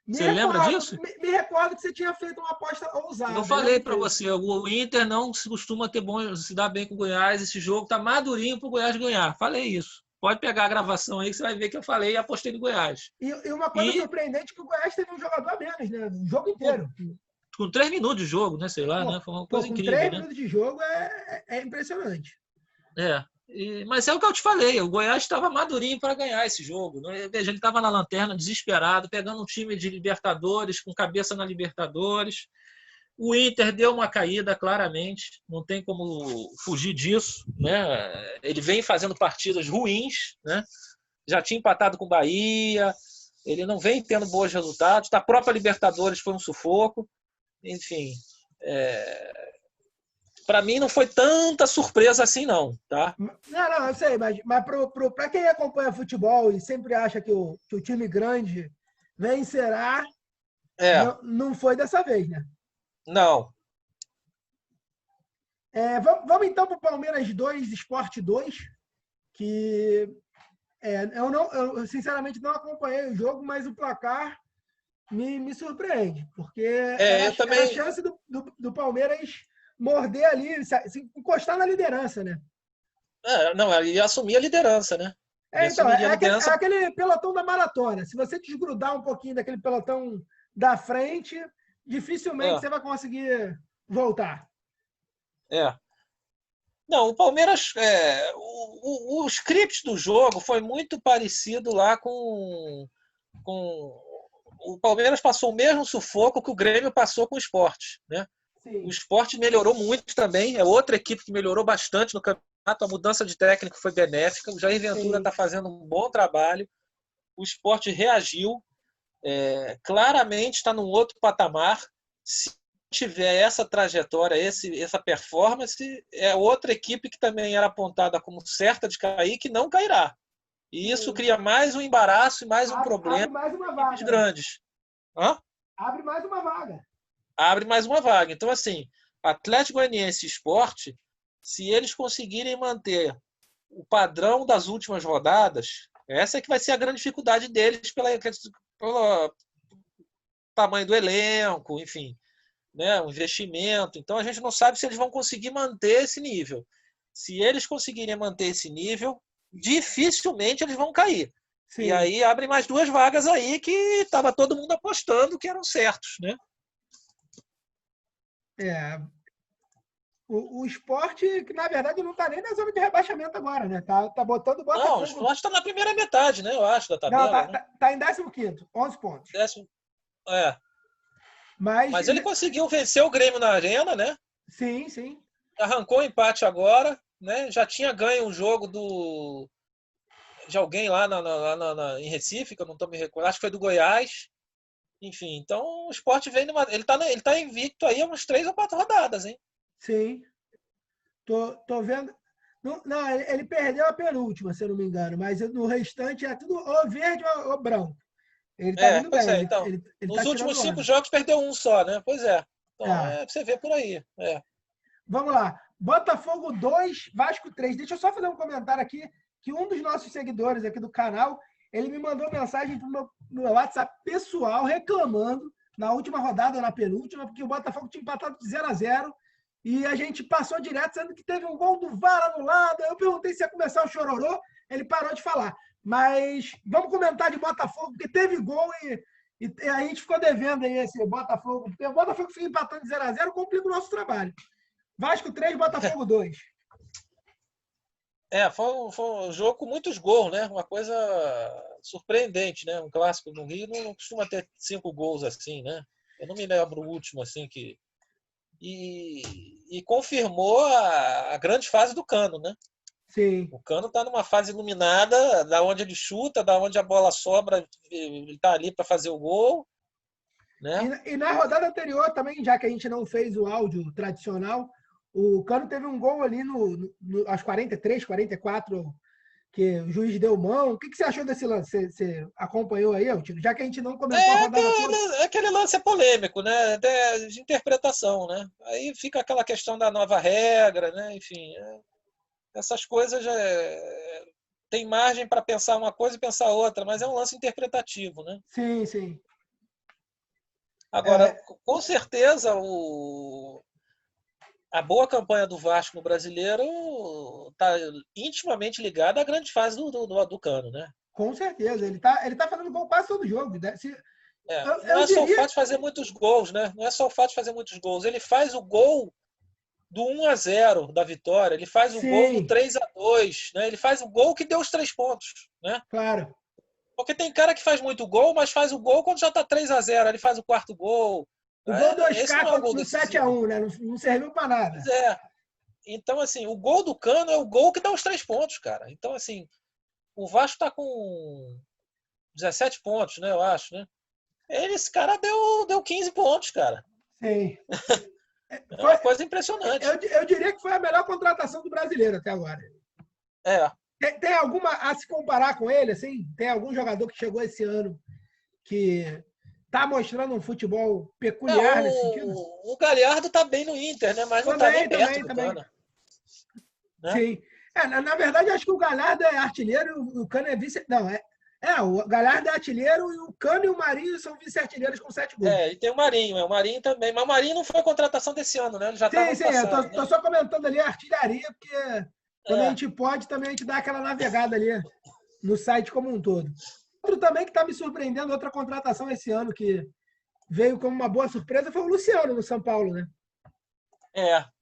Você lembra disso? Me recordo que você tinha feito uma aposta ousada. Eu falei para você, o Inter não se costuma se dar bem com o Goiás. Esse jogo tá madurinho para o Goiás ganhar. Falei isso. Pode pegar a gravação aí que você vai ver que eu falei e apostei no Goiás. E uma coisa surpreendente que o Goiás teve um jogador a menos, né? O jogo inteiro. Com 3 minutos de jogo, né? Sei lá, né? Foi uma coisa incrível. Com 3 minutos de jogo é impressionante. Mas é o que eu te falei, o Goiás estava madurinho para ganhar esse jogo. Veja, ele estava na lanterna, desesperado, pegando um time de Libertadores, com cabeça na Libertadores. O Inter deu uma caída, claramente, não tem como fugir disso. Né? Ele vem fazendo partidas ruins, né? Já tinha empatado com o Bahia, ele não vem tendo bons resultados. A própria Libertadores foi um sufoco. Enfim, para mim não foi tanta surpresa assim, não. Tá? Não, eu sei, mas para quem acompanha futebol e sempre acha que o time grande vencerá. Não foi dessa vez, né? Não. Vamos então para o Palmeiras 2, Sport 2, que eu sinceramente não acompanhei o jogo, mas o placar me surpreende, porque era a chance do Palmeiras morder ali, se encostar na liderança, né? Não, ele ia assumir a liderança, né? Então, aquele pelotão da maratona. Se você desgrudar um pouquinho daquele pelotão da frente, dificilmente você vai conseguir voltar. Não, o Palmeiras... o script do jogo foi muito parecido lá com... O Palmeiras passou o mesmo sufoco que o Grêmio passou com o Sport, né? Sim. O Sport melhorou muito também. É outra equipe que melhorou bastante no campeonato. A mudança de técnico foi benéfica. O Jair Ventura está fazendo um bom trabalho. O Sport reagiu. Claramente está num outro patamar. Se tiver essa trajetória, essa performance, é outra equipe que também era apontada como certa de cair, que não cairá. E isso cria mais um embaraço e mais um problema. Abre mais uma vaga. Grandes. Abre mais uma vaga. Abre mais uma vaga. Então, assim, Atlético Goianiense e Sport, se eles conseguirem manter o padrão das últimas rodadas, essa é que vai ser a grande dificuldade deles pelo tamanho do elenco, enfim, né, o investimento. Então, a gente não sabe se eles vão conseguir manter esse nível. Se eles conseguirem manter esse nível, dificilmente eles vão cair. Sim. E aí abrem mais 2 vagas aí que estava todo mundo apostando que eram certos, né? O Sport, que na verdade não está nem na zona de rebaixamento agora, né? Tá botando o Botafogo. Não, o Sport está na primeira metade, né? Eu acho, da tabela. Não, tá em 15º, 11 pontos. Mas ele conseguiu vencer o Grêmio na Arena, né? Sim, sim. Arrancou o empate agora, né? Já tinha ganho um jogo de alguém lá em Recife, que eu não estou me recordando. Acho que foi do Goiás. Enfim, então o Sport vem ele tá invicto aí há umas 3 ou 4 rodadas, hein? Sim. Tô vendo. Não, ele perdeu a penúltima, se eu não me engano, mas no restante é tudo ou verde ou branco. Ele tá vindo bem. Então, ele nos tá últimos 5 jogos perdeu um só, né? Pois é. Então, pra você vê por aí. Vamos lá. Botafogo 2, Vasco 3. Deixa eu só fazer um comentário aqui, que um dos nossos seguidores aqui do canal, ele me mandou mensagem pro meu WhatsApp pessoal reclamando na última rodada ou na penúltima, porque o Botafogo tinha empatado de 0-0 e a gente passou direto, sendo que teve um gol do VAR anulado. Eu perguntei se ia começar o chororô, ele parou de falar. Mas vamos comentar de Botafogo, porque teve gol e a gente ficou devendo aí esse Botafogo, porque o Botafogo fica empatando de 0-0, complica o nosso trabalho. Vasco 3, Botafogo 2. Foi um jogo com muitos gols, né? Uma coisa surpreendente, né? Um clássico no Rio não costuma ter 5 gols assim, né? Eu não me lembro o último assim que... E confirmou a grande fase do Cano, né? Sim. O Cano está numa fase iluminada, da onde ele chuta, da onde a bola sobra, ele está ali para fazer o gol. Né? E na rodada anterior também, já que a gente não fez o áudio tradicional, o Cano teve um gol ali aos 43, 44, que o juiz deu mão. O que você achou desse lance? Você acompanhou aí, Altino? Já que a gente não comentou a rodada toda. Aquele lance é polêmico, né? De interpretação, né? Aí fica aquela questão da nova regra, né? Enfim, essas coisas tem margem para pensar uma coisa e pensar outra, mas é um lance interpretativo, né? Sim, sim. Agora, com certeza, a boa campanha do Vasco no Brasileiro está intimamente ligada à grande fase do Cano, né? Com certeza. Ele tá fazendo gol quase todo jogo. Não é só o fato de fazer muitos gols, né? Não é só o fato de fazer muitos gols. Ele faz o gol do 1-0 da vitória. Ele faz o gol do 3-2, né? Ele faz o gol que deu os 3 pontos, né? Claro. Porque tem cara que faz muito gol, mas faz o gol quando já está 3-0. Ele faz o 4º gol. O gol do Oscar no 7-1, né? Não serviu para nada. Pois é. Então, assim, o gol do Cano é o gol que dá os 3 pontos, cara. Então, assim, o Vasco tá com 17 pontos, né? Eu acho, né? Esse cara deu 15 pontos, cara. Sim. É uma coisa impressionante. Eu diria que foi a melhor contratação do brasileiro até agora. Tem alguma a se comparar com ele, assim? Tem algum jogador que chegou esse ano que tá mostrando um futebol peculiar nesse sentido? O Galhardo tá bem no Inter, né? Mas não tá nem perto do Cana. Né? Sim. Na verdade, acho que o Galhardo é artilheiro e o Cano é vice... Não, o Galhardo é artilheiro e o Cano e o Marinho são vice-artilheiros com 7 gols. E tem o Marinho também. Mas o Marinho não foi contratação desse ano, né? Ele já estava Sim, eu tô só comentando ali a artilharia, porque quando a gente pode, também a gente dá aquela navegada ali no site como um todo. Outro também que está me surpreendendo, outra contratação esse ano que veio como uma boa surpresa, foi o Luciano no São Paulo, né?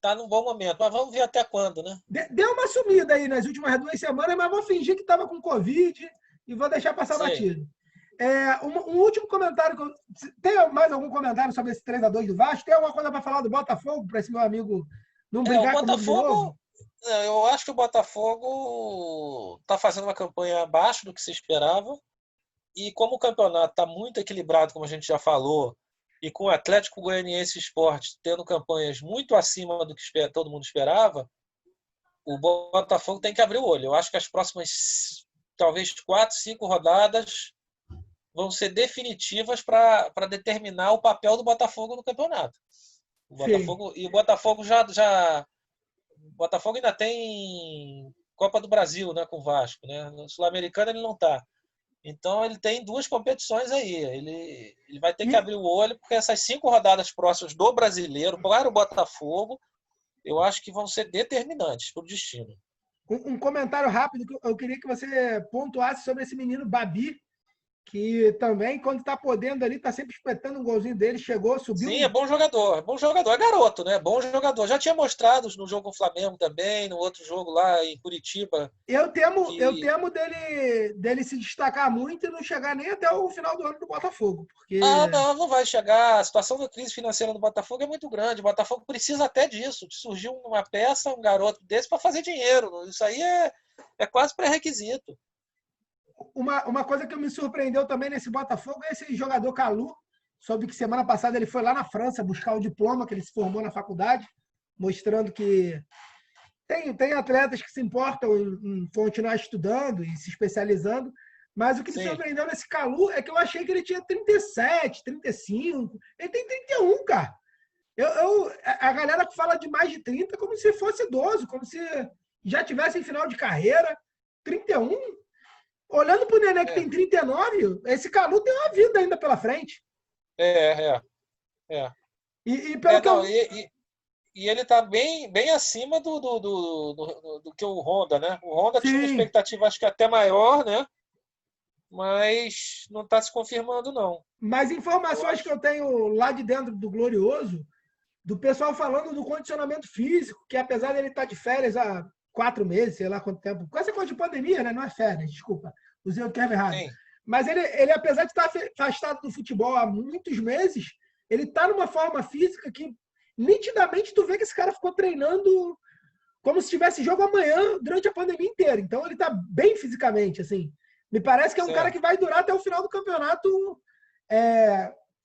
Tá num bom momento, mas vamos ver até quando, né? Deu uma sumida aí nas últimas 2 semanas, mas vou fingir que estava com Covid e vou deixar passar batido. Um último comentário. Tem mais algum comentário sobre esse 3-2 do Vasco? Tem alguma coisa para falar do Botafogo, para esse meu amigo não brigar comigo de novo? Eu acho que o Botafogo está fazendo uma campanha abaixo do que se esperava. E como o campeonato está muito equilibrado, como a gente já falou, e com o Atlético Goianiense Sport tendo campanhas muito acima do que todo mundo esperava, o Botafogo tem que abrir o olho. Eu acho que as próximas, talvez 4, 5 rodadas vão ser definitivas para determinar o papel do Botafogo no campeonato. O Botafogo o Botafogo ainda tem Copa do Brasil, né, com o Vasco, né? No Sul-Americano ele não está. Então ele tem 2 competições aí. Ele vai ter que abrir o olho, porque essas 5 rodadas próximas do Brasileiro, para o Botafogo, eu acho que vão ser determinantes para o destino. Um comentário rápido que eu queria que você pontuasse sobre esse menino Babi, que também, quando está podendo ali, está sempre espetando um golzinho dele, chegou, subiu. Sim, é bom jogador, é garoto, né? Bom jogador. Já tinha mostrado no jogo com o Flamengo também, no outro jogo lá em Curitiba. Eu temo dele se destacar muito e não chegar nem até o final do ano do Botafogo. Porque... não vai chegar. A situação da crise financeira do Botafogo é muito grande. O Botafogo precisa até disso, de surgir uma peça, um garoto desse para fazer dinheiro. Isso aí é quase pré-requisito. Uma coisa que me surpreendeu também nesse Botafogo é esse jogador Calu. Soube que semana passada ele foi lá na França buscar o diploma que ele se formou na faculdade, mostrando que tem atletas que se importam em continuar estudando e se especializando. Mas o que me surpreendeu nesse Calu é que eu achei que ele tinha 37, 35. Ele tem 31, cara. A galera fala de mais de 30 como se fosse idoso, como se já tivesse em final de carreira. 31? Olhando para o Nenê que tem 39, esse Calu tem uma vida ainda pela frente. E ele está bem acima do que o Honda, né? O Honda tinha uma expectativa, acho que até maior, né? Mas não está se confirmando, não. Mas informações que eu tenho lá de dentro do Glorioso, do pessoal falando do condicionamento físico, que apesar dele estar de férias há 4 meses, sei lá quanto tempo, com essa coisa de pandemia, né? Não é férias, desculpa, usei o termo errado. Sim. Mas ele, apesar de estar afastado do futebol há muitos meses, ele está numa forma física que nitidamente tu vê que esse cara ficou treinando como se tivesse jogo amanhã durante a pandemia inteira. Então ele está bem fisicamente, assim. Me parece que é um cara que vai durar até o final do campeonato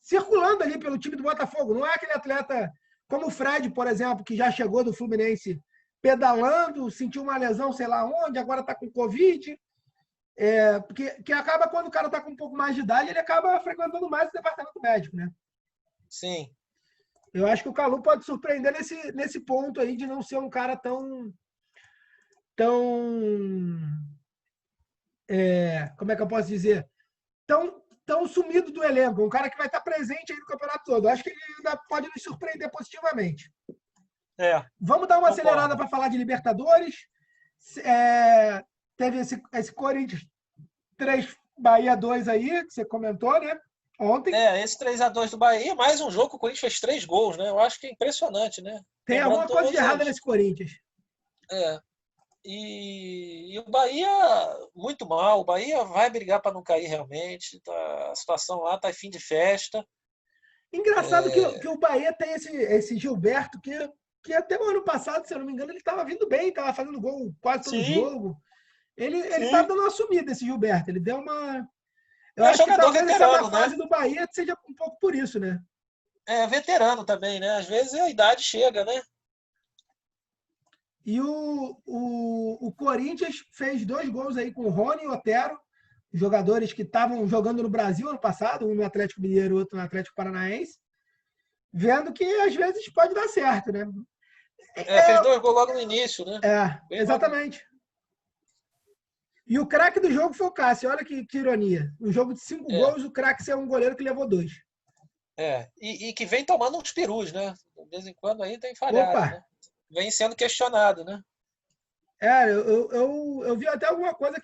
circulando ali pelo time do Botafogo. Não é aquele atleta como o Fred, por exemplo, que já chegou do Fluminense pedalando, sentiu uma lesão, sei lá onde, agora está com Covid. Porque acaba, quando o cara está com um pouco mais de idade, ele acaba frequentando mais o departamento médico, né? Sim. Eu acho que o Calu pode surpreender nesse ponto aí de não ser um cara tão como é que eu posso dizer? Tão sumido do elenco. Um cara que vai estar presente aí no campeonato todo. Eu acho que ele ainda pode nos surpreender positivamente. Vamos dar uma acelerada para falar de Libertadores. Teve esse Corinthians 3, Bahia 2 aí, que você comentou, né? Ontem. Esse 3-2 do Bahia, mais um jogo que o Corinthians fez 3 gols, né? Eu acho que é impressionante, né? Tem alguma coisa de errada nesse Corinthians. E o Bahia, muito mal. O Bahia vai brigar para não cair realmente. A situação lá está em fim de festa. Engraçado que o Bahia tem esse Gilberto, que até o ano passado, se eu não me engano, ele estava vindo bem, estava fazendo gol quase todo jogo. Ele está dando uma sumida, esse Gilberto. Ele deu uma... Eu acho que talvez essa fase do Bahia seja um pouco por isso, né? Veterano também, né? Às vezes a idade chega, né? E o Corinthians fez 2 gols aí com o Rony e o Otero. jogadores que estavam jogando no Brasil ano passado, um no Atlético Mineiro, outro no Atlético Paranaense, vendo que às vezes pode dar certo, né? Fez 2 gols logo no início, né? Exatamente. E o craque do jogo foi o Cássio. Olha que ironia. Um jogo de 5 gols, o craque é um goleiro que levou 2. E que vem tomando uns perus, né? De vez em quando aí tem falhado, né? Vem sendo questionado, né? Eu vi até alguma coisa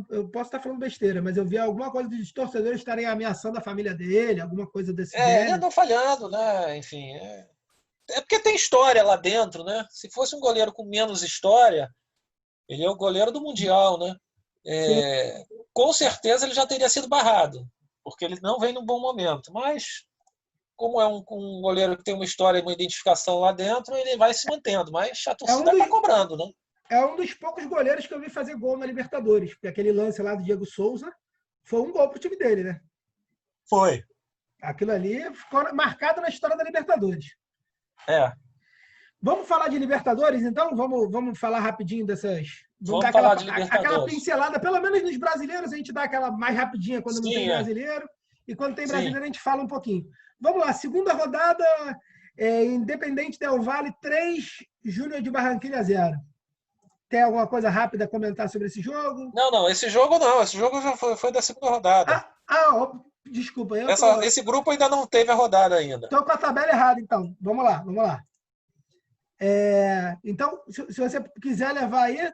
eu posso estar falando besteira, mas eu vi alguma coisa dos torcedores estarem ameaçando a família dele, alguma coisa desse gênero. Ele andou falhando, né? Enfim, é porque tem história lá dentro, né? Se fosse um goleiro com menos história, ele é o goleiro do Mundial, né? Com certeza ele já teria sido barrado, porque ele não vem num bom momento. Mas, como é um goleiro que tem uma história e uma identificação lá dentro, ele vai se mantendo. Mas a torcida está cobrando, né? É um dos poucos goleiros que eu vi fazer gol na Libertadores, porque aquele lance lá do Diego Souza foi um gol pro time dele, né? Foi. Aquilo ali ficou marcado na história da Libertadores. Vamos falar de Libertadores, então? Vamos falar rapidinho dessas... Vamos dar falar de Libertadores. Aquela pincelada, pelo menos nos brasileiros, a gente dá aquela mais rapidinha quando não tem brasileiro. E quando tem brasileiro, a gente fala um pouquinho. Vamos lá, segunda rodada, Independente Del Valle 3, Júnior de Barranquilla 0. Tem alguma coisa rápida a comentar sobre esse jogo? Não, esse jogo não. Esse jogo já foi da segunda rodada. Desculpa. Esse grupo ainda não teve a rodada ainda. Estou com a tabela errada, então. Vamos lá. Então, se você quiser levar aí,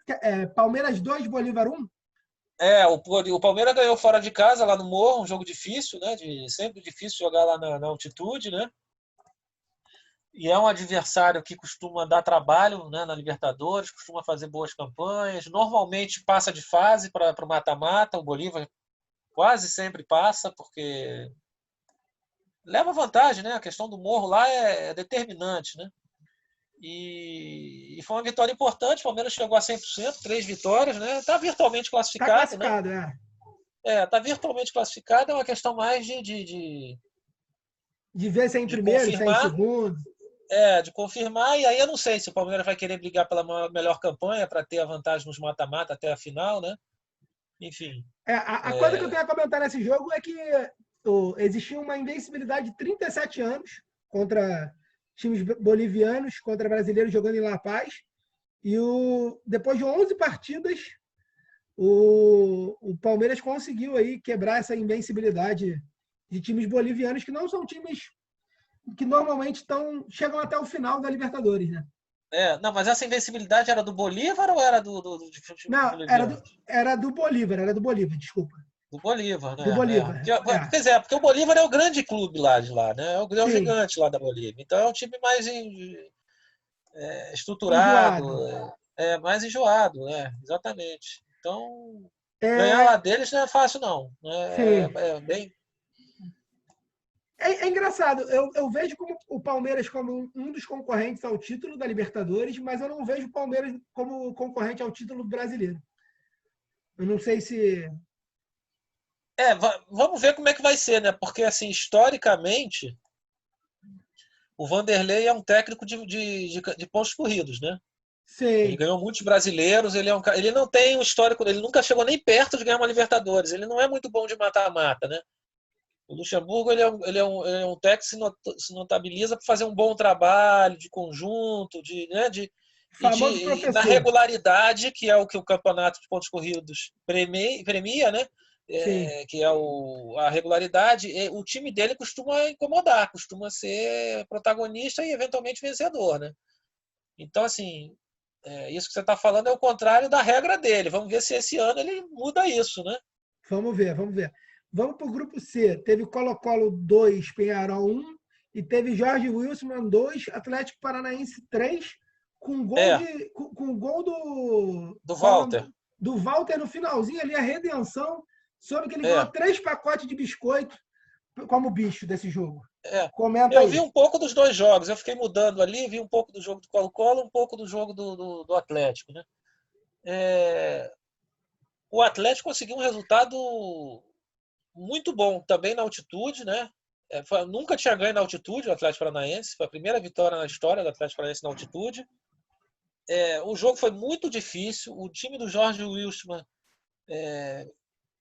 Palmeiras 2, Bolívar 1. O Palmeiras ganhou fora de casa, lá no Morro, um jogo difícil, né? Sempre difícil jogar lá na altitude, né? E é um adversário que costuma dar trabalho, né, na Libertadores, costuma fazer boas campanhas, normalmente passa de fase para o mata-mata, o Bolívar quase sempre passa, porque leva vantagem, né? A questão do Morro lá é determinante, né? E foi uma vitória importante, o Palmeiras chegou a 100%, 3 vitórias, né? Está virtualmente classificado. Está classificado, né? Está virtualmente classificado, é uma questão mais de ver se é em primeiro, se é em segundo. De confirmar, e aí eu não sei se o Palmeiras vai querer brigar pela melhor campanha para ter a vantagem nos mata-mata até a final, né? Enfim. A coisa que eu tenho a comentar nesse jogo é que existia uma invencibilidade de 37 anos contra times bolivianos, contra brasileiros jogando em La Paz, e depois de 11 partidas, o Palmeiras conseguiu aí quebrar essa invencibilidade de times bolivianos, que não são times que normalmente chegam até o final da Libertadores, né? Não, mas essa invencibilidade era do Bolívar ou era do Não, era do Bolívar, desculpa. Do Bolívar, né? Do Bolívar. Porque o Bolívar é o grande clube lá de lá, né? É o gigante lá da Bolívia. Então é um time mais estruturado, mais enjoado, exatamente. Então, ganhar lá deles não é fácil, não. É engraçado, eu vejo o Palmeiras como um dos concorrentes ao título da Libertadores, mas eu não vejo o Palmeiras como concorrente ao título brasileiro. Eu não sei se... Vamos ver como é que vai ser, né? Porque, assim, historicamente, o Vanderlei é um técnico de pontos corridos, né? Sim. Ele ganhou muitos brasileiros, ele não tem um histórico, ele nunca chegou nem perto de ganhar uma Libertadores, ele não é muito bom de mata-mata, né? O Luxemburgo ele é um técnico que se notabiliza por fazer um bom trabalho de conjunto, na regularidade, que é o que o campeonato de pontos corridos premia, né? Que é a regularidade. O time dele costuma incomodar, costuma ser protagonista e eventualmente vencedor, né? Então, assim, isso que você está falando é o contrário da regra dele. Vamos ver se esse ano ele muda isso, né? Vamos ver. Vamos para o grupo C. Teve Colo-Colo 2, Peñarol 1, e teve Jorge Wilson 2, Atlético Paranaense 3, com gol do Walter. Do Walter no finalzinho ali, a redenção. Soube que ele ganhou 3 pacotes de biscoito como bicho desse jogo. Comenta eu vi um pouco dos dois jogos. Eu fiquei mudando ali, vi um pouco do jogo do Colo-Colo, um pouco do jogo do Atlético, né? O Atlético conseguiu um resultado muito bom também na altitude, né? Nunca tinha ganho na altitude o Atlético Paranaense. Foi a primeira vitória na história do Atlético Paranaense na altitude. O jogo foi muito difícil. O time do Jorge Wilstermann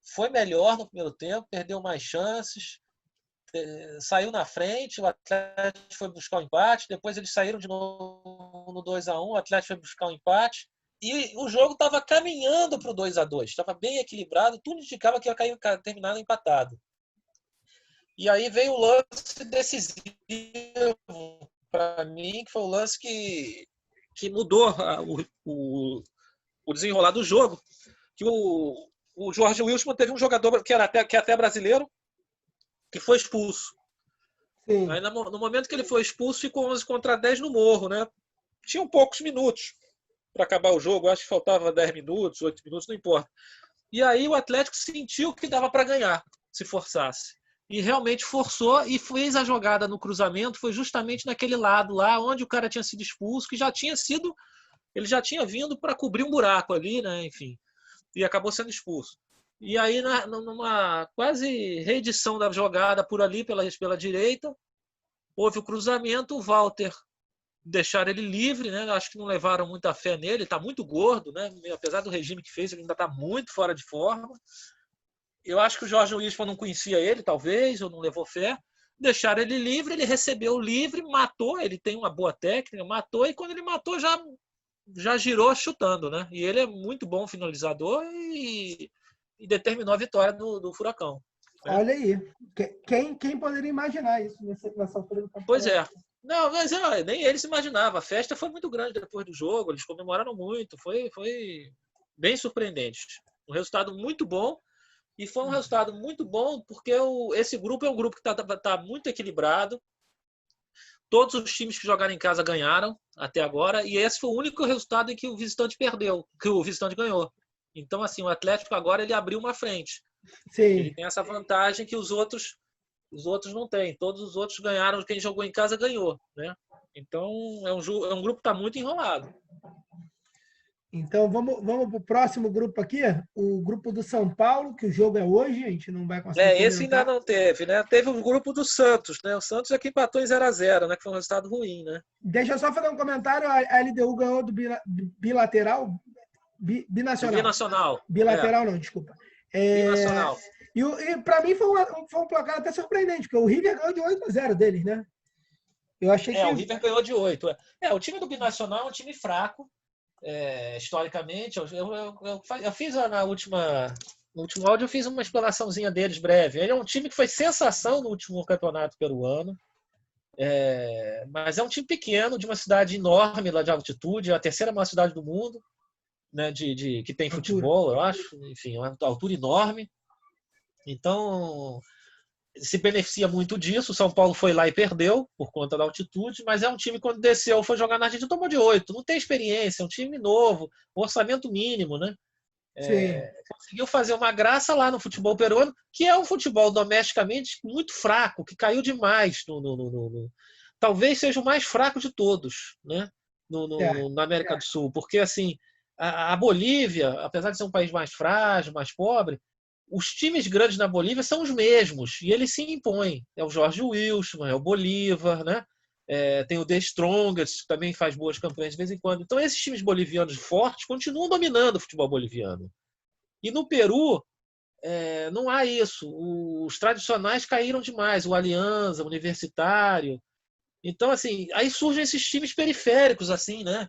foi melhor no primeiro tempo, perdeu mais chances, saiu na frente, o Atlético foi buscar o empate, depois eles saíram de novo no 2-1, o Atlético foi buscar o empate, e o jogo estava caminhando para o 2-2, estava bem equilibrado, tudo indicava que ia terminar empatado. E aí veio o lance decisivo para mim, que foi o lance que mudou o desenrolar do jogo, que o Jorge Wilson teve um jogador que é até brasileiro, que foi expulso. Sim. Aí, no momento que ele foi expulso, ficou 11 contra 10 no Morro, né? Tinham poucos minutos para acabar o jogo, acho que faltava 10 minutos, 8 minutos, não importa. E aí o Atlético sentiu que dava para ganhar, se forçasse. E realmente forçou e fez a jogada no cruzamento, foi justamente naquele lado lá onde o cara tinha sido expulso, que ele já tinha vindo para cobrir um buraco ali, né? Enfim, e acabou sendo expulso. E aí, numa quase reedição da jogada por ali, pela direita, houve o cruzamento, o Walter deixaram ele livre, né? Acho que não levaram muita fé nele, ele está muito gordo, né? Apesar do regime que fez, ele ainda está muito fora de forma. Eu acho que o Jorge Wilson não conhecia ele, talvez, ou não levou fé. Deixaram ele livre, ele recebeu livre, matou, ele tem uma boa técnica, matou, e quando ele matou já girou chutando, né? E ele é muito bom finalizador e determinou a vitória do Furacão. Né? Olha aí. Quem poderia imaginar isso nessa altura do campeonato? Pois é. Não, mas nem eles imaginavam. A festa foi muito grande depois do jogo, eles comemoraram muito, foi bem surpreendente. Um resultado muito bom, e foi um resultado muito bom porque esse grupo é um grupo que está muito equilibrado. Todos os times que jogaram em casa ganharam até agora, e esse foi o único resultado em que o visitante perdeu, que o visitante ganhou. Então, assim, o Atlético agora ele abriu uma frente. Sim. Ele tem essa vantagem que os outros não têm. Todos os outros ganharam, quem jogou em casa ganhou, né? Então, é um grupo que está muito enrolado. Então, vamos para o próximo grupo aqui, o grupo do São Paulo, que o jogo é hoje, a gente não vai conseguir comentar. Esse ainda não teve, né? Teve um grupo do Santos, né? O Santos é que empatou em 0-0, né? Que foi um resultado ruim, né? Deixa eu só fazer um comentário, a LDU ganhou do bilateral, binacional. Binacional. Bilateral não, desculpa. Binacional. E para mim foi um placar até surpreendente, porque o River ganhou de 8-0 deles, né? Eu achei que... O River ganhou de 8. O time do Binacional é um time fraco, historicamente. Eu fiz no último áudio, eu fiz uma explanaçãozinha deles breve. Ele é um time que foi sensação no último campeonato peruano. Mas é um time pequeno, de uma cidade enorme lá de altitude, é a terceira maior cidade do mundo, né, que tem futebol, eu acho. Enfim, uma altura enorme. Então, se beneficia muito disso. O São Paulo foi lá e perdeu por conta da altitude, mas é um time que quando desceu, foi jogar na Argentina, tomou de 8. Não tem experiência, é um time novo, orçamento mínimo, né? Conseguiu fazer uma graça lá no futebol peruano, que é um futebol domesticamente muito fraco, que caiu demais. Talvez seja o mais fraco de todos, né? Na América do Sul, porque assim a Bolívia, apesar de ser um país mais frágil, mais pobre, os times grandes na Bolívia são os mesmos e eles se impõem. É o Jorge Wilson, é o Bolívar, né? Tem o The Strongest, que também faz boas campanhas de vez em quando. Então, esses times bolivianos fortes continuam dominando o futebol boliviano. E no Peru, não há isso. Os tradicionais caíram demais. O Alianza, o Universitário. Então, assim, aí surgem esses times periféricos, assim, né?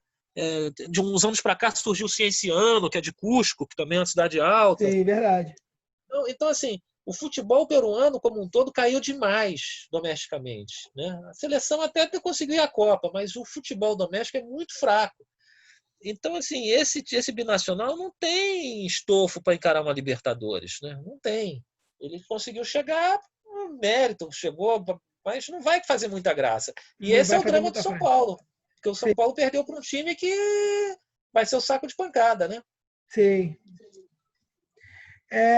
De uns anos para cá surgiu o Cienciano, que é de Cusco, que também é uma cidade alta. Sim, verdade. Então, assim, o futebol peruano como um todo caiu demais domesticamente, né? A seleção até conseguiu a Copa, mas o futebol doméstico é muito fraco. Então, assim, esse binacional não tem estofo para encarar uma Libertadores, né? Não tem. Ele conseguiu chegar, mérito, chegou, mas não vai fazer muita graça. E esse é o drama do São Paulo, porque o São Paulo perdeu para um time que vai ser o saco de pancada, né? Sim.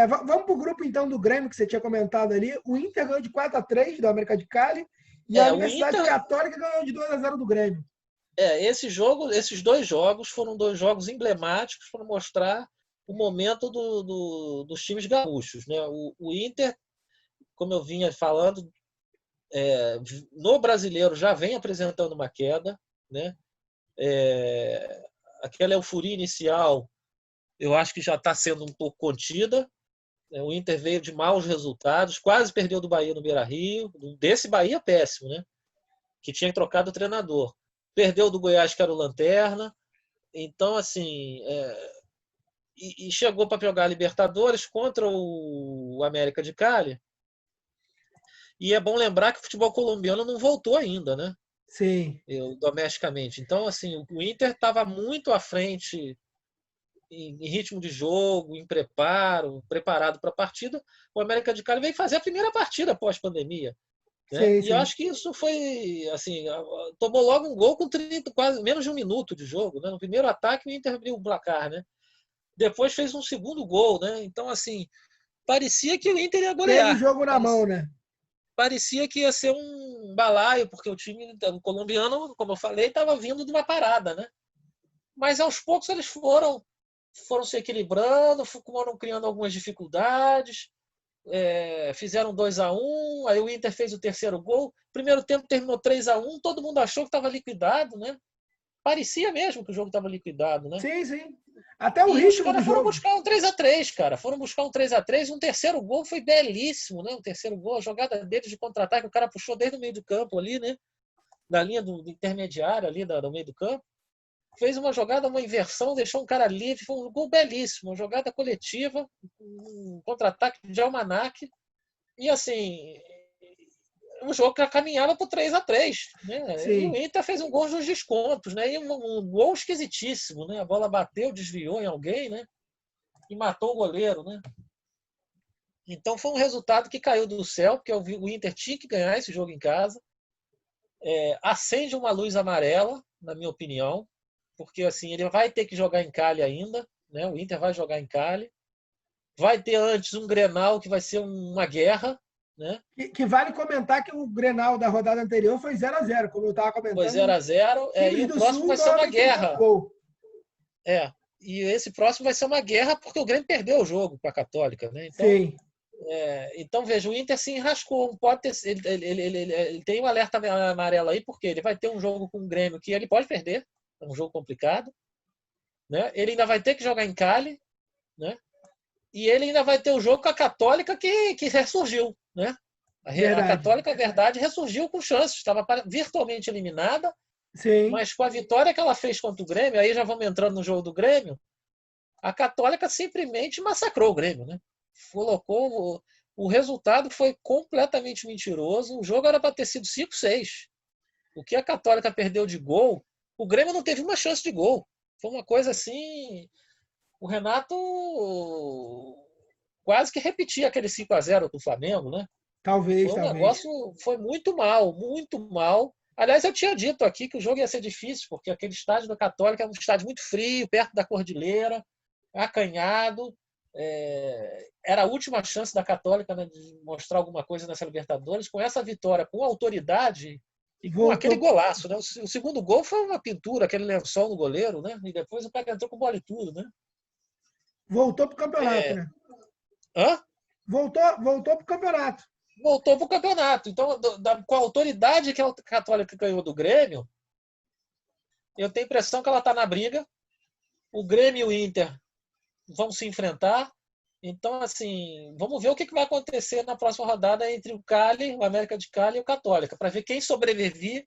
Vamos para o grupo, então, do Grêmio, que você tinha comentado ali. O Inter ganhou de 4-3 do América de Cali e a Universidade Católica ganhou de 2-0 do Grêmio. Esses dois jogos foram dois jogos emblemáticos para mostrar o momento dos times gaúchos, né? O Inter, como eu vinha falando, no Brasileiro já vem apresentando uma queda, né? Aquela euforia inicial eu acho que já está sendo um pouco contida. O Inter veio de maus resultados, quase perdeu do Bahia no Beira-Rio, desse Bahia péssimo, né? Que tinha trocado o treinador. Perdeu do Goiás, que era o Lanterna. Então, assim, e chegou para jogar a Libertadores contra o América de Cali. E é bom lembrar que o futebol colombiano não voltou ainda, né? Sim. Domesticamente. Então, assim, o Inter estava muito à frente em ritmo de jogo, em preparo, preparado para a partida. O América de Cali veio fazer a primeira partida pós-pandemia. Né? Sim, E eu sim. acho que isso foi, assim, tomou logo um gol com 30, quase menos de um minuto de jogo. Né? No primeiro ataque, o Inter abriu o placar. Né? Depois fez um segundo gol. Né? Então, assim, parecia que o Inter ia Teve o golear. jogo na mão, né? Parecia que ia ser um balaio, porque o time colombiano, como eu falei, estava vindo de uma parada. Né? Mas aos poucos eles foram se equilibrando, foram criando algumas dificuldades, fizeram 2-1, aí o Inter fez o terceiro gol. Primeiro tempo terminou 3-1, todo mundo achou que estava liquidado, né? Parecia mesmo que o jogo estava liquidado, né? Sim, sim. Até o E os ritmo do caras foram jogo. buscar um 3-3, cara. Foram buscar um 3-3. Um terceiro gol foi belíssimo, né? Um terceiro gol, a jogada deles de contra-ataque, o cara puxou desde o meio do campo ali, né? Da linha do intermediário ali, do meio do campo. Fez uma jogada, uma inversão, deixou um cara livre, foi um gol belíssimo, uma jogada coletiva, um contra-ataque de almanaque, e assim, um jogo que caminhava para o 3-3, né? E o Sim. Inter fez um gol nos descontos, né? E um gol esquisitíssimo, né? A bola bateu, desviou em alguém, né? E matou o goleiro, né? Então foi um resultado que caiu do céu, porque o Inter tinha que ganhar esse jogo em casa. Acende uma luz amarela, na minha opinião, porque assim ele vai ter que jogar em Cali ainda, né? O Inter vai jogar em Cali, vai ter antes um Grenal que vai ser uma guerra, né? Que vale comentar que o Grenal da rodada anterior foi 0-0, como eu estava Foi comentando. 0-0, e Times o do próximo Sul vai ser uma normalmente empurram o guerra. gol. E esse próximo vai ser uma guerra porque o Grêmio perdeu o jogo para a Católica, né? Sim. Então veja, o Inter se enrascou, pode ter, ele tem um alerta amarelo aí porque ele vai ter um jogo com o Grêmio que ele pode perder, é um jogo complicado, né? Ele ainda vai ter que jogar em Cali, né? E ele ainda vai ter o jogo com a Católica que ressurgiu, né? A Verdade. Católica, na verdade, ressurgiu com chances, estava virtualmente eliminada, Sim. mas com a vitória que ela fez contra o Grêmio, aí já vamos entrando no jogo do Grêmio, a Católica simplesmente massacrou o Grêmio, né? Colocou o resultado foi completamente mentiroso. O jogo era para ter sido 5-6. O que a Católica perdeu de gol, o Grêmio não teve uma chance de gol. Foi uma coisa assim. O Renato quase que repetia aquele 5-0 do Flamengo, né? Talvez, Foi um talvez. negócio, foi muito mal, muito mal. Aliás, eu tinha dito aqui que o jogo ia ser difícil, porque aquele estádio da Católica é um estádio muito frio, perto da Cordilheira, acanhado. Era a última chance da Católica, né, de mostrar alguma coisa nessa Libertadores. Com essa vitória, com autoridade e com aquele Voltou, golaço. Né? O segundo gol foi uma pintura, aquele lençol no goleiro, né? E depois o cara entrou com bola e tudo. Né? voltou pro campeonato, né? Hã? Voltou pro campeonato. Voltou para o campeonato. Então, com a autoridade que a Católica ganhou do Grêmio, eu tenho a impressão que ela está na briga. O Grêmio e o Inter vão se enfrentar. Então, assim, vamos ver o que vai acontecer na próxima rodada entre o Cali, o América de Cali e o Católica, para ver quem sobrevive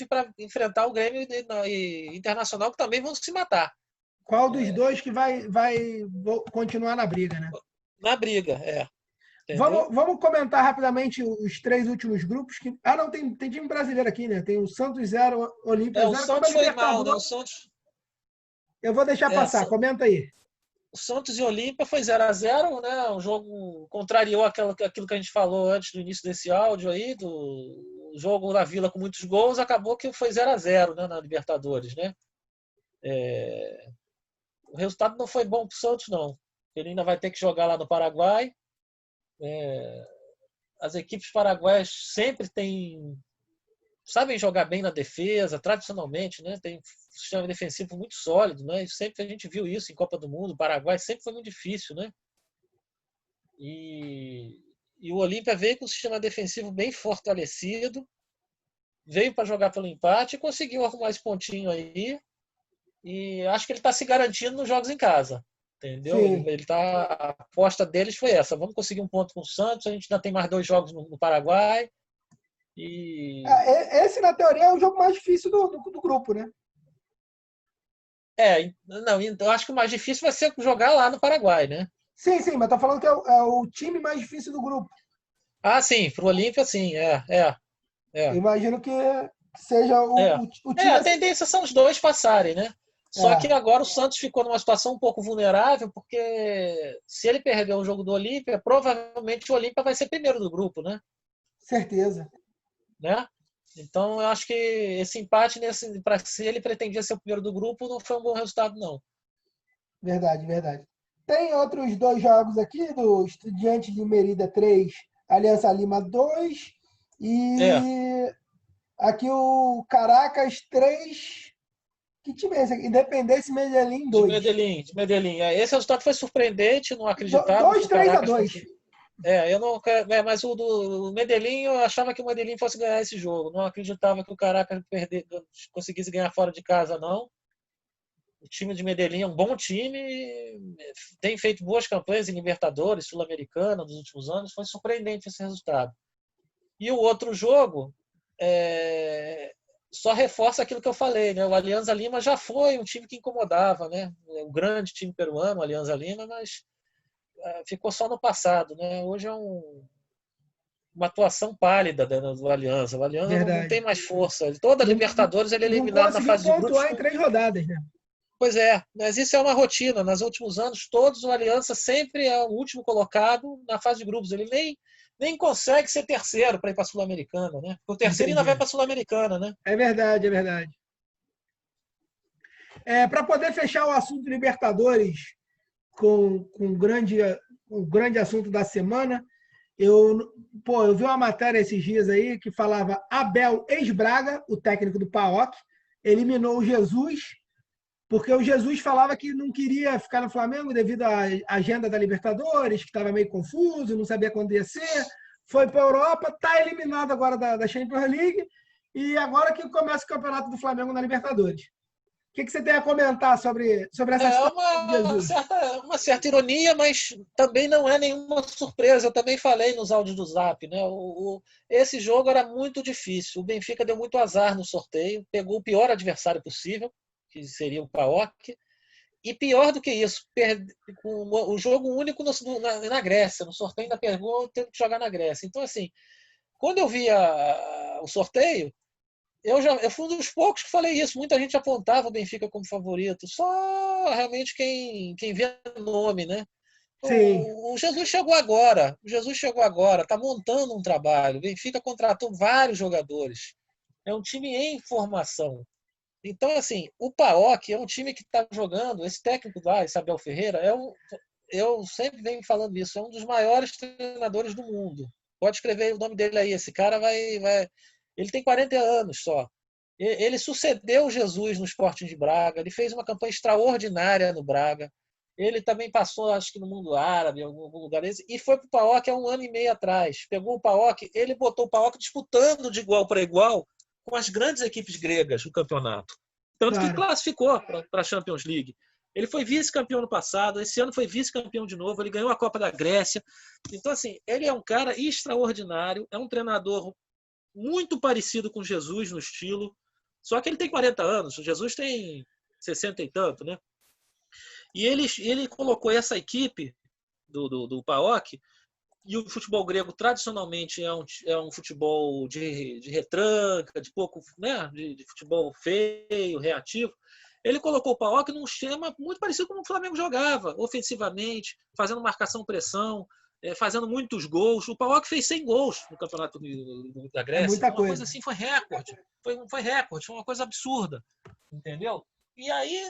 para enfrentar o Grêmio e Internacional, que também vão se matar. Qual dos dois que vai continuar na briga, né? Na briga, entendeu? Vamos comentar rapidamente os três últimos grupos. Não, tem time brasileiro aqui, né? Tem o Santos 0, Olímpia O 0. Como é Santos foi mal, né? Libertador, eu vou deixar passar. Comenta aí. O Santos e Olímpia foi 0-0, né? Um jogo contrariou aquilo que a gente falou antes do início desse áudio aí, do jogo na Vila com muitos gols, acabou que foi 0-0, né, na Libertadores, né? O resultado não foi bom para o Santos, não. Ele ainda vai ter que jogar lá no Paraguai. As equipes paraguaias sempre sabem jogar bem na defesa, tradicionalmente, né? Tem um sistema defensivo muito sólido, né? E sempre a gente viu isso em Copa do Mundo. O Paraguai sempre foi muito difícil, né? E o Olímpia veio com um sistema defensivo bem fortalecido, veio para jogar pelo empate e conseguiu arrumar esse pontinho aí. E acho que ele está se garantindo nos jogos em casa. entendeu? Sim. A aposta deles foi essa: vamos conseguir um ponto com o Santos, a gente ainda tem mais 2 jogos no Paraguai. E Esse, na teoria, é o jogo mais difícil do grupo, né? não, eu acho que o mais difícil vai ser jogar lá no Paraguai, né? Sim, sim, mas tá falando que é o time mais difícil do grupo. Ah, sim, pro Olímpia, sim, Eu é, imagino que seja é. o time A assim. tendência são os dois passarem, né? Só que É, agora o Santos ficou numa situação um pouco vulnerável, porque se ele perder o jogo do Olímpia, provavelmente o Olímpia vai ser primeiro do grupo, certeza. né? Então eu acho que esse empate, para se ele pretendia ser o primeiro do grupo, não foi um bom resultado, não. Verdade, verdade. Tem outros 2 jogos aqui, do Estudiantes de Merida 3, Aliança Lima 2 É, e aqui o Caracas 3. Que time é esse aqui? Independência Medellín 2. De Medellín. Esse resultado foi surpreendente, não acreditava que 2, o 3 a Caracas 2. fosse. Eu não. Mas o do Medellín, eu achava que o Medellín fosse ganhar esse jogo. Não acreditava que o Caracas conseguisse ganhar fora de casa, não. O time de Medellín é um bom time, tem feito boas campanhas em Libertadores, Sul-Americana nos últimos anos. Foi surpreendente esse resultado. E o outro jogo só reforça aquilo que eu falei, né? O Alianza Lima já foi um time que incomodava, né? O grande time peruano, o Alianza Lima, mas ficou só no passado, né? Hoje é uma atuação pálida do Alianza. O Alianza não tem Verdade. mais força. Toda a Não, Libertadores ele é não eliminado na conseguiu fase de grupos. pontuar em 3 rodadas, né? Pois é, mas isso é uma rotina. Nos últimos anos, todos o Aliança sempre é o último colocado na fase de grupos. Ele nem consegue ser terceiro para ir para a Sul-Americana, né? O terceiro ainda vai Entendi. para a Sul-Americana, né? É verdade, é verdade. Para poder fechar o assunto Libertadores com o grande assunto da semana, eu vi uma matéria esses dias aí que falava Abel ex-Braga, o técnico do PAOK, eliminou o Jesus, porque o Jesus falava que não queria ficar no Flamengo devido à agenda da Libertadores, que estava meio confuso, não sabia quando ia ser. Foi para a Europa, está eliminado agora da Champions League, e agora que começa o campeonato do Flamengo na Libertadores. O que você tem a comentar sobre essa É situação de Jesus? uma certa ironia, mas também não é nenhuma surpresa. Eu também falei nos áudios do Zap, né? Esse jogo era muito difícil. O Benfica deu muito azar no sorteio, pegou o pior adversário possível, que seria o PAOK, e pior do que isso, com o jogo único na Grécia. No sorteio ainda pegou tendo que jogar na Grécia. Então, assim, quando eu vi o sorteio, eu fui um dos poucos que falei isso. Muita gente apontava o Benfica como favorito. Só realmente quem vê nome, né? Sim, O Jesus chegou agora. O Jesus chegou agora. Está montando um trabalho. O Benfica contratou vários jogadores. É um time em formação. Então, assim, o PAOK é um time que está jogando. Esse técnico lá, esse Abel Ferreira, eu sempre venho falando isso. É um dos maiores treinadores do mundo. Pode escrever o nome dele aí. Esse cara vai. Ele tem 40 anos só. Ele sucedeu Jesus no Sporting de Braga. Ele fez uma campanha extraordinária no Braga. Ele também passou, acho que no mundo árabe, em algum lugar desse, e foi para o PAOK há 1 ano e meio atrás. Pegou o PAOK, ele botou o PAOK disputando de igual para igual com as grandes equipes gregas no campeonato. Tanto que claro. classificou para a Champions League. Ele foi vice-campeão no passado, esse ano foi vice-campeão de novo, ele ganhou a Copa da Grécia. Então, assim, ele é um cara extraordinário, é um treinador muito parecido com Jesus no estilo, só que ele tem 40 anos, o Jesus tem 60 e tanto, né? E ele colocou essa equipe do PAOK, e o futebol grego tradicionalmente é um futebol de retranca, de pouco, né, de futebol feio, reativo. Ele colocou o PAOK num esquema muito parecido com o Flamengo jogava, ofensivamente, fazendo marcação-pressão, fazendo muitos gols. O PAOK fez 100 gols no campeonato da É Grécia. muita Uma coisa coisa. assim, foi recorde. Foi recorde, foi uma coisa absurda. Entendeu? E aí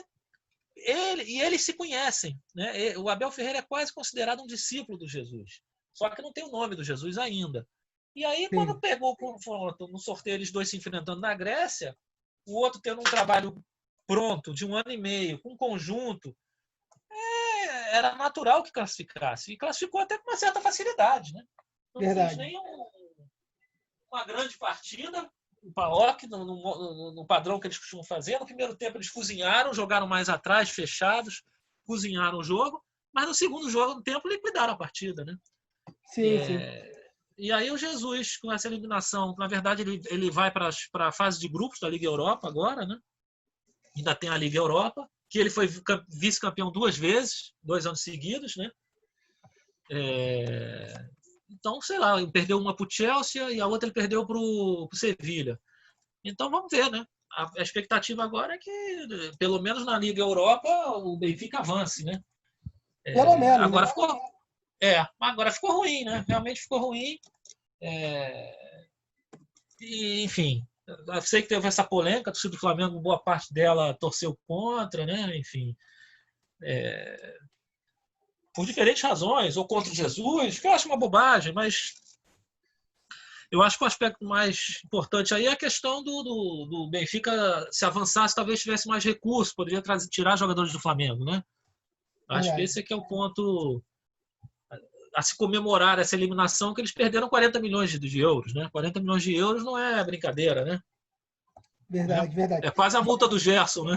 eles se conhecem, né? O Abel Ferreira é quase considerado um discípulo do Jesus, só que não tem o nome do Jesus ainda. E aí, quando Sim. pegou o confronto no sorteio, eles dois se enfrentando na Grécia, o outro tendo um trabalho pronto de 1 ano e meio, com um conjunto, era natural que classificasse. E classificou até com uma certa facilidade, né? Não fez Verdade. nem uma grande partida, o PAOK, no padrão que eles costumam fazer. No primeiro tempo eles cozinharam, jogaram mais atrás, fechados. cozinharam o jogo, mas no segundo jogo, no tempo, liquidaram a partida, né? Sim, sim. E aí o Jesus, com essa eliminação, na verdade, ele vai para a fase de grupos da Liga Europa agora, né? Ainda tem a Liga Europa, que ele foi vice-campeão 2 vezes, 2 anos seguidos, né? Então, sei lá, ele perdeu uma para o Chelsea e a outra ele perdeu para o Sevilha. Então, vamos ver, né? A expectativa agora é que, pelo menos na Liga Europa, o Benfica avance, né? Pelo menos, agora né? Agora ficou ruim, né? Realmente ficou ruim. E, enfim, eu sei que teve essa polêmica, a torcida do Flamengo, boa parte dela torceu contra, né? Enfim, por diferentes razões, ou contra o Jesus, que eu acho uma bobagem, mas eu acho que o aspecto mais importante aí é a questão do Benfica, se avançasse, talvez tivesse mais recursos, poderia tirar jogadores do Flamengo, né? Acho que esse aqui é o ponto a se comemorar essa eliminação, que eles perderam 40 milhões de euros, né? 40 milhões de euros não é brincadeira, né? Verdade, verdade. É quase a multa do Gerson, né?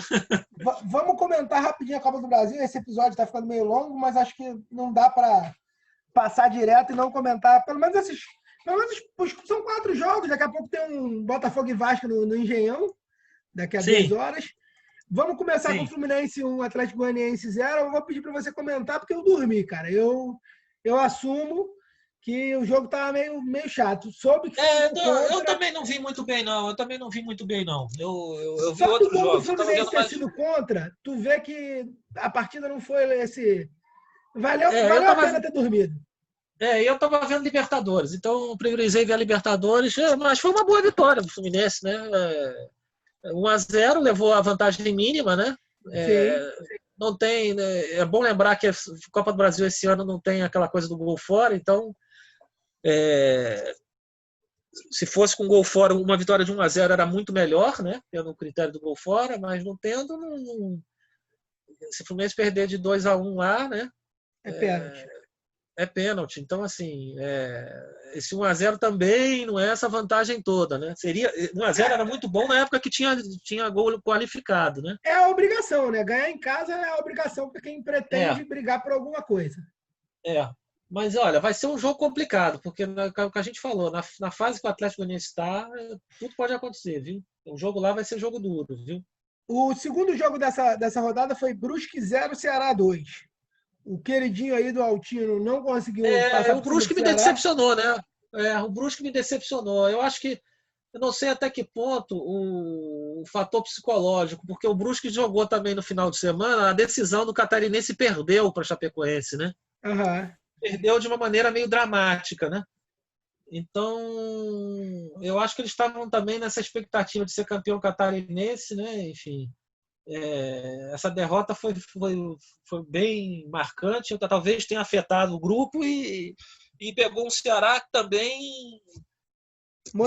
Vamos comentar rapidinho a Copa do Brasil. Esse episódio está ficando meio longo, mas acho que não dá para passar direto e não comentar. Pelo menos são 4 jogos. Daqui a pouco tem um Botafogo e Vasco no Engenhão, daqui a 2 horas. Vamos começar com o Fluminense 1, Atlético Goianiense 0. Eu vou pedir para você comentar, porque eu dormi, cara. Eu assumo que o jogo estava meio chato. Soube que eu também não vi muito bem, não. Eu vi outros jogos. Se o Fluminense ter sido contra, tu vê que a partida não foi esse... Valeu a pena ter dormido. Eu estava vendo Libertadores, então priorizei ver a Libertadores, mas foi uma boa vitória do Fluminense, né? 1-0, levou a vantagem mínima, né? Não tem, né? É bom lembrar que a Copa do Brasil esse ano não tem aquela coisa do gol fora, então se fosse com gol fora, uma vitória de 1-0 era muito melhor, né? Tendo o critério do gol fora, mas não tendo, se o Fluminense perder de 2-1 lá, né? É pênalti. É pênalti. Então, assim, esse 1-0 também não é essa vantagem toda, né? 1-0 era muito bom na época que tinha gol qualificado, né? É a obrigação, né? Ganhar em casa é a obrigação para quem pretende brigar por alguma coisa. Mas, olha, vai ser um jogo complicado, porque o que a gente falou, na fase que o Atlético Goianiense está, tudo pode acontecer, viu? O jogo lá vai ser jogo duro, viu? O segundo jogo dessa rodada foi Brusque 0, Ceará 2. O queridinho aí do Altino não conseguiu passar o Brusque me decepcionou, né? O Brusque me decepcionou. Eu acho que, eu não sei até que ponto o fator psicológico, porque o Brusque jogou também no final de semana, a decisão do Catarinense perdeu para a Chapecoense, né? Perdeu de uma maneira meio dramática, né? Então, eu acho que eles estavam também nessa expectativa de ser campeão catarinense, né? Enfim, essa derrota foi bem marcante, talvez tenha afetado o grupo e pegou um Ceará que também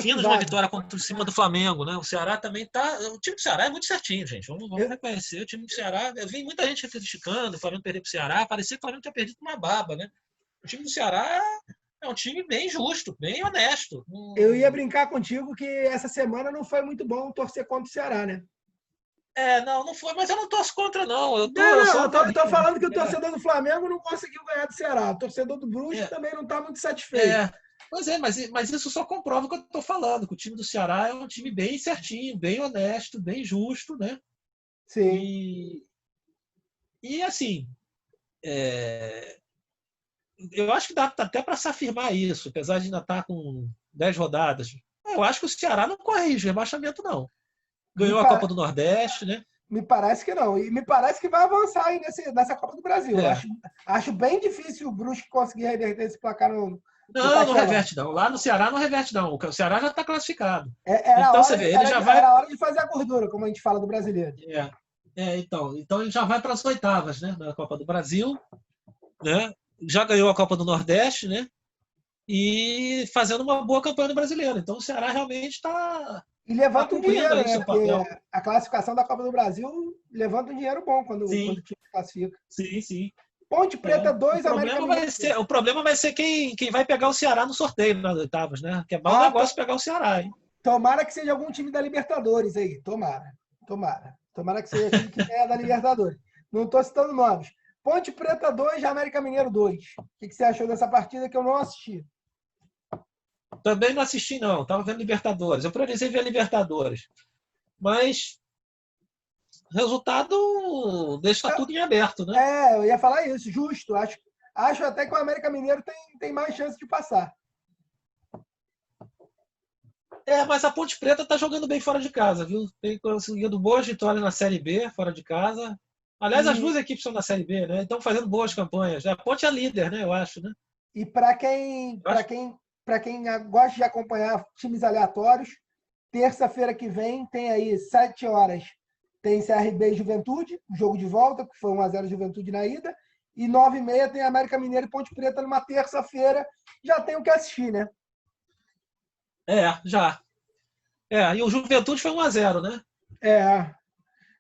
vindo de uma vitória contra o cima do Flamengo, né? O Ceará também tá. O time do Ceará é muito certinho, gente. Vamos reconhecer. O time do Ceará. Eu vi muita gente criticando o Flamengo perder para o Ceará. Parecia que o Flamengo tinha perdido uma baba, né? O time do Ceará é um time bem justo, bem honesto. Eu ia brincar contigo que essa semana não foi muito bom torcer contra o Ceará, né? Não foi, mas eu não torço contra, não. Eu tô falando que o torcedor do Flamengo não conseguiu ganhar do Ceará. O torcedor do Brusque também não está muito satisfeito. Mas isso só comprova o que eu estou falando, que o time do Ceará é um time bem certinho, bem honesto, bem justo, né? Sim. E assim, eu acho que dá até para se afirmar isso, apesar de ainda estar com 10 rodadas. Eu acho que o Ceará não corre rebaixamento, não. Ganhou a Copa do Nordeste, né? Me parece que não. E me parece que vai avançar aí nessa Copa do Brasil. Acho bem difícil o Brusque conseguir reverter esse placar no Não reverte, não. Lá no Ceará não reverte, não. O Ceará já está classificado. Era hora de fazer a gordura, como a gente fala do brasileiro. Então ele já vai para as oitavas, né? Na Copa do Brasil, né? Já ganhou a Copa do Nordeste, né? E fazendo uma boa campanha no brasileiro. Então o Ceará realmente está. E levanta um dinheiro, né? Porque a classificação da Copa do Brasil levanta um dinheiro bom quando o time classifica. Sim. Ponte Preta 2, América Mineiro. O problema vai ser quem vai pegar o Ceará no sorteio nas oitavas, né? Que é mau negócio pegar o Ceará, hein? Tomara que seja algum time da Libertadores aí. Tomara que seja time que é da Libertadores. Não estou citando nomes. Ponte Preta 2, América Mineiro 2. O que você achou dessa partida que eu não assisti? Também não assisti, não. Estava vendo Libertadores. Eu priorizei ver Libertadores. Mas o resultado deixa tudo em aberto, né? Eu ia falar isso, justo. Acho até que o América Mineiro tem mais chance de passar. Mas a Ponte Preta está jogando bem fora de casa, viu? Tem conseguido boas vitórias na Série B, fora de casa. Aliás, as duas equipes são na Série B, né? Estão fazendo boas campanhas. A Ponte é líder, né? Eu acho, né? E para quem gosta de acompanhar times aleatórios, terça-feira que vem tem aí 7 horas, tem CRB e Juventude, jogo de volta, que foi 1-0 Juventude na ida, e 9h30 tem América Mineiro e Ponte Preta numa terça-feira. Já tem o que assistir, né? Já. E o Juventude foi 1-0, né?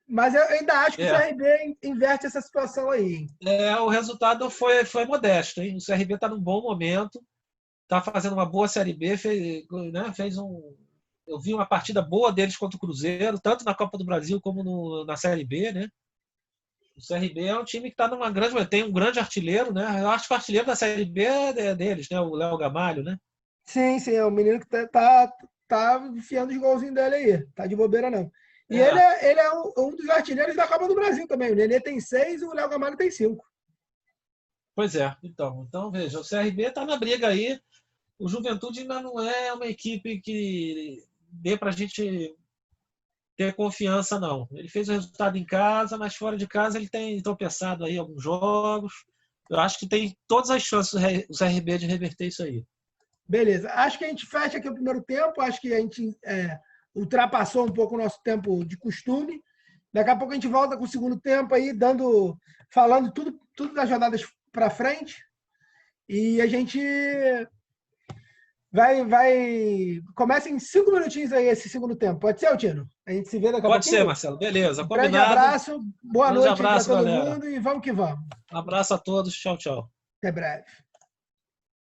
Mas eu ainda acho que o CRB inverte essa situação aí. O resultado foi modesto, hein? O CRB está num bom momento, está fazendo uma boa Série B, eu vi uma partida boa deles contra o Cruzeiro, tanto na Copa do Brasil como na Série B, né? O CRB é um time que está numa grande... Tem um grande artilheiro, né? Eu acho que o artilheiro da Série B é deles, né? O Léo Gamalho, né? Sim, é o menino que tá enfiando os golzinhos dele aí. Tá de bobeira, não. E ele é um dos artilheiros da Copa do Brasil também. O Nenê tem 6 e o Léo Gamalho tem 5. Pois é. Então veja, o CRB está na briga aí. O Juventude ainda não é uma equipe que dê para a gente ter confiança, não. Ele fez o resultado em casa, mas fora de casa ele tem tropeçado aí alguns jogos. Eu acho que tem todas as chances o CRB de reverter isso aí. Beleza. Acho que a gente fecha aqui o primeiro tempo. Acho que a gente ultrapassou um pouco o nosso tempo de costume. Daqui a pouco a gente volta com o segundo tempo aí, falando tudo das jornadas para frente. E a gente começa em 5 minutinhos aí esse segundo tempo. Pode ser, Altino? A gente se vê daqui a pouco. Pode ser, Marcelo. Beleza, combinado. Grande abraço, boa noite para todo galera. mundo e vamos que vamos. Um abraço a todos. Tchau, tchau. Até breve.